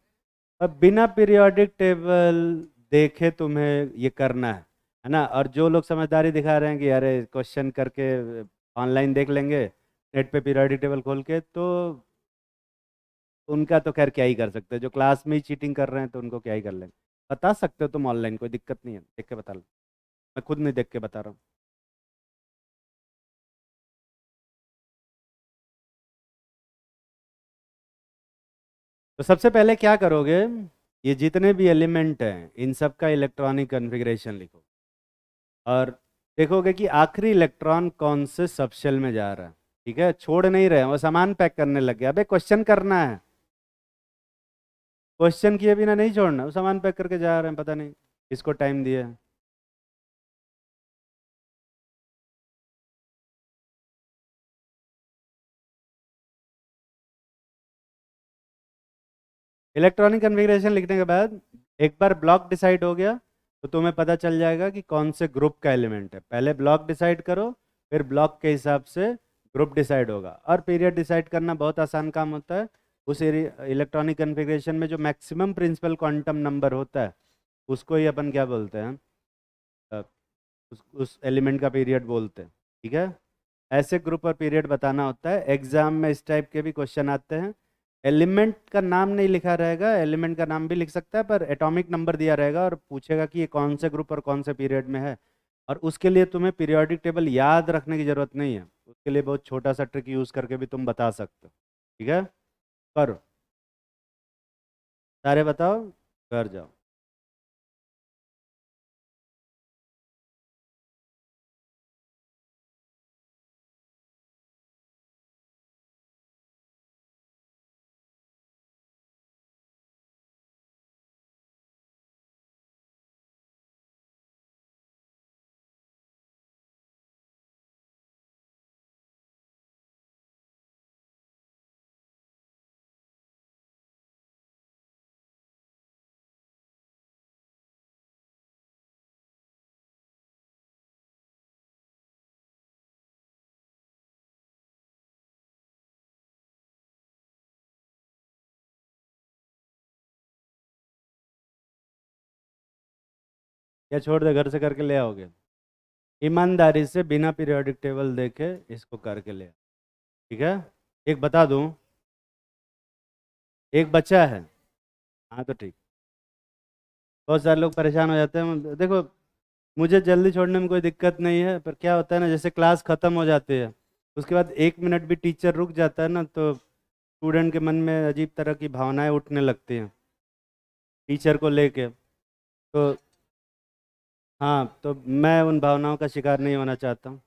अब बिना पीरियोडिक टेबल देखे तुम्हें ये करना है ना? और जो लोग समझदारी दिखा रहे हैं कि अरे क्वेश्चन करके ऑनलाइन देख लेंगे नेट पे पीरियोडिक टेबल खोल के, तो उनका तो खैर क्या ही कर सकते हैं। जो क्लास में ही चीटिंग कर रहे हैं तो उनको क्या ही कर लेंगे। बता सकते हो तुम ऑनलाइन, कोई दिक्कत नहीं है, देख के बता लो। मैं खुद नहीं देख के बता रहा हूँ। तो सबसे पहले क्या करोगे? ये जितने भी एलिमेंट हैं इन सब का इलेक्ट्रॉनिक कन्फिग्रेशन लिखो, और देखोगे कि आखिरी इलेक्ट्रॉन कौन से सबशेल में जा रहा है। ठीक है, छोड़ नहीं रहे हैं, वो सामान पैक करने लग गया। अबे क्वेश्चन करना है, क्वेश्चन किए बिना नहीं छोड़ना। वो सामान पैक करके जा रहे हैं, पता नहीं किसको टाइम दिया है। इलेक्ट्रॉनिक कन्फिग्रेशन लिखने के बाद एक बार ब्लॉक डिसाइड हो गया तो तुम्हें पता चल जाएगा कि कौन से ग्रुप का एलिमेंट है। पहले ब्लॉक डिसाइड करो, फिर ब्लॉक के हिसाब से ग्रुप डिसाइड होगा। और पीरियड डिसाइड करना बहुत आसान काम होता है। उस इलेक्ट्रॉनिक कन्फिग्रेशन में जो मैक्सिमम प्रिंसिपल क्वांटम नंबर होता है उसको ही अपन क्या बोलते हैं? अ, उस एलिमेंट का पीरियड बोलते हैं। ठीक है, ऐसे ग्रुप और पीरियड बताना होता है। एग्जाम में इस टाइप के भी क्वेश्चन आते हैं। एलिमेंट का नाम नहीं लिखा रहेगा, एलिमेंट का नाम भी लिख सकता है, पर एटॉमिक नंबर दिया रहेगा और पूछेगा कि ये कौन से ग्रुप और कौन से पीरियड में है। और उसके लिए तुम्हें पीरियोडिक टेबल याद रखने की ज़रूरत नहीं है। उसके लिए बहुत छोटा सा ट्रिक यूज़ करके भी तुम बता सकते हो। ठीक है, करो, सारे बताओ, घर जाओ। या छोड़ दे, घर से करके ले आओगे? ईमानदारी से बिना पीरियोडिक टेबल देखे इसको करके ले आओ, ठीक है? एक बता दूं, एक बच्चा है। हाँ तो ठीक। बहुत सारे लोग परेशान हो जाते हैं, देखो मुझे जल्दी छोड़ने में कोई दिक्कत नहीं है, पर क्या होता है ना, जैसे क्लास ख़त्म हो जाती है उसके बाद 1 मिनट भी टीचर रुक जाता है ना, तो स्टूडेंट के मन में अजीब तरह की भावनाएं उठने लगती हैं टीचर को लेके। तो हाँ, तो मैं उन भावनाओं का शिकार नहीं होना चाहता हूँ।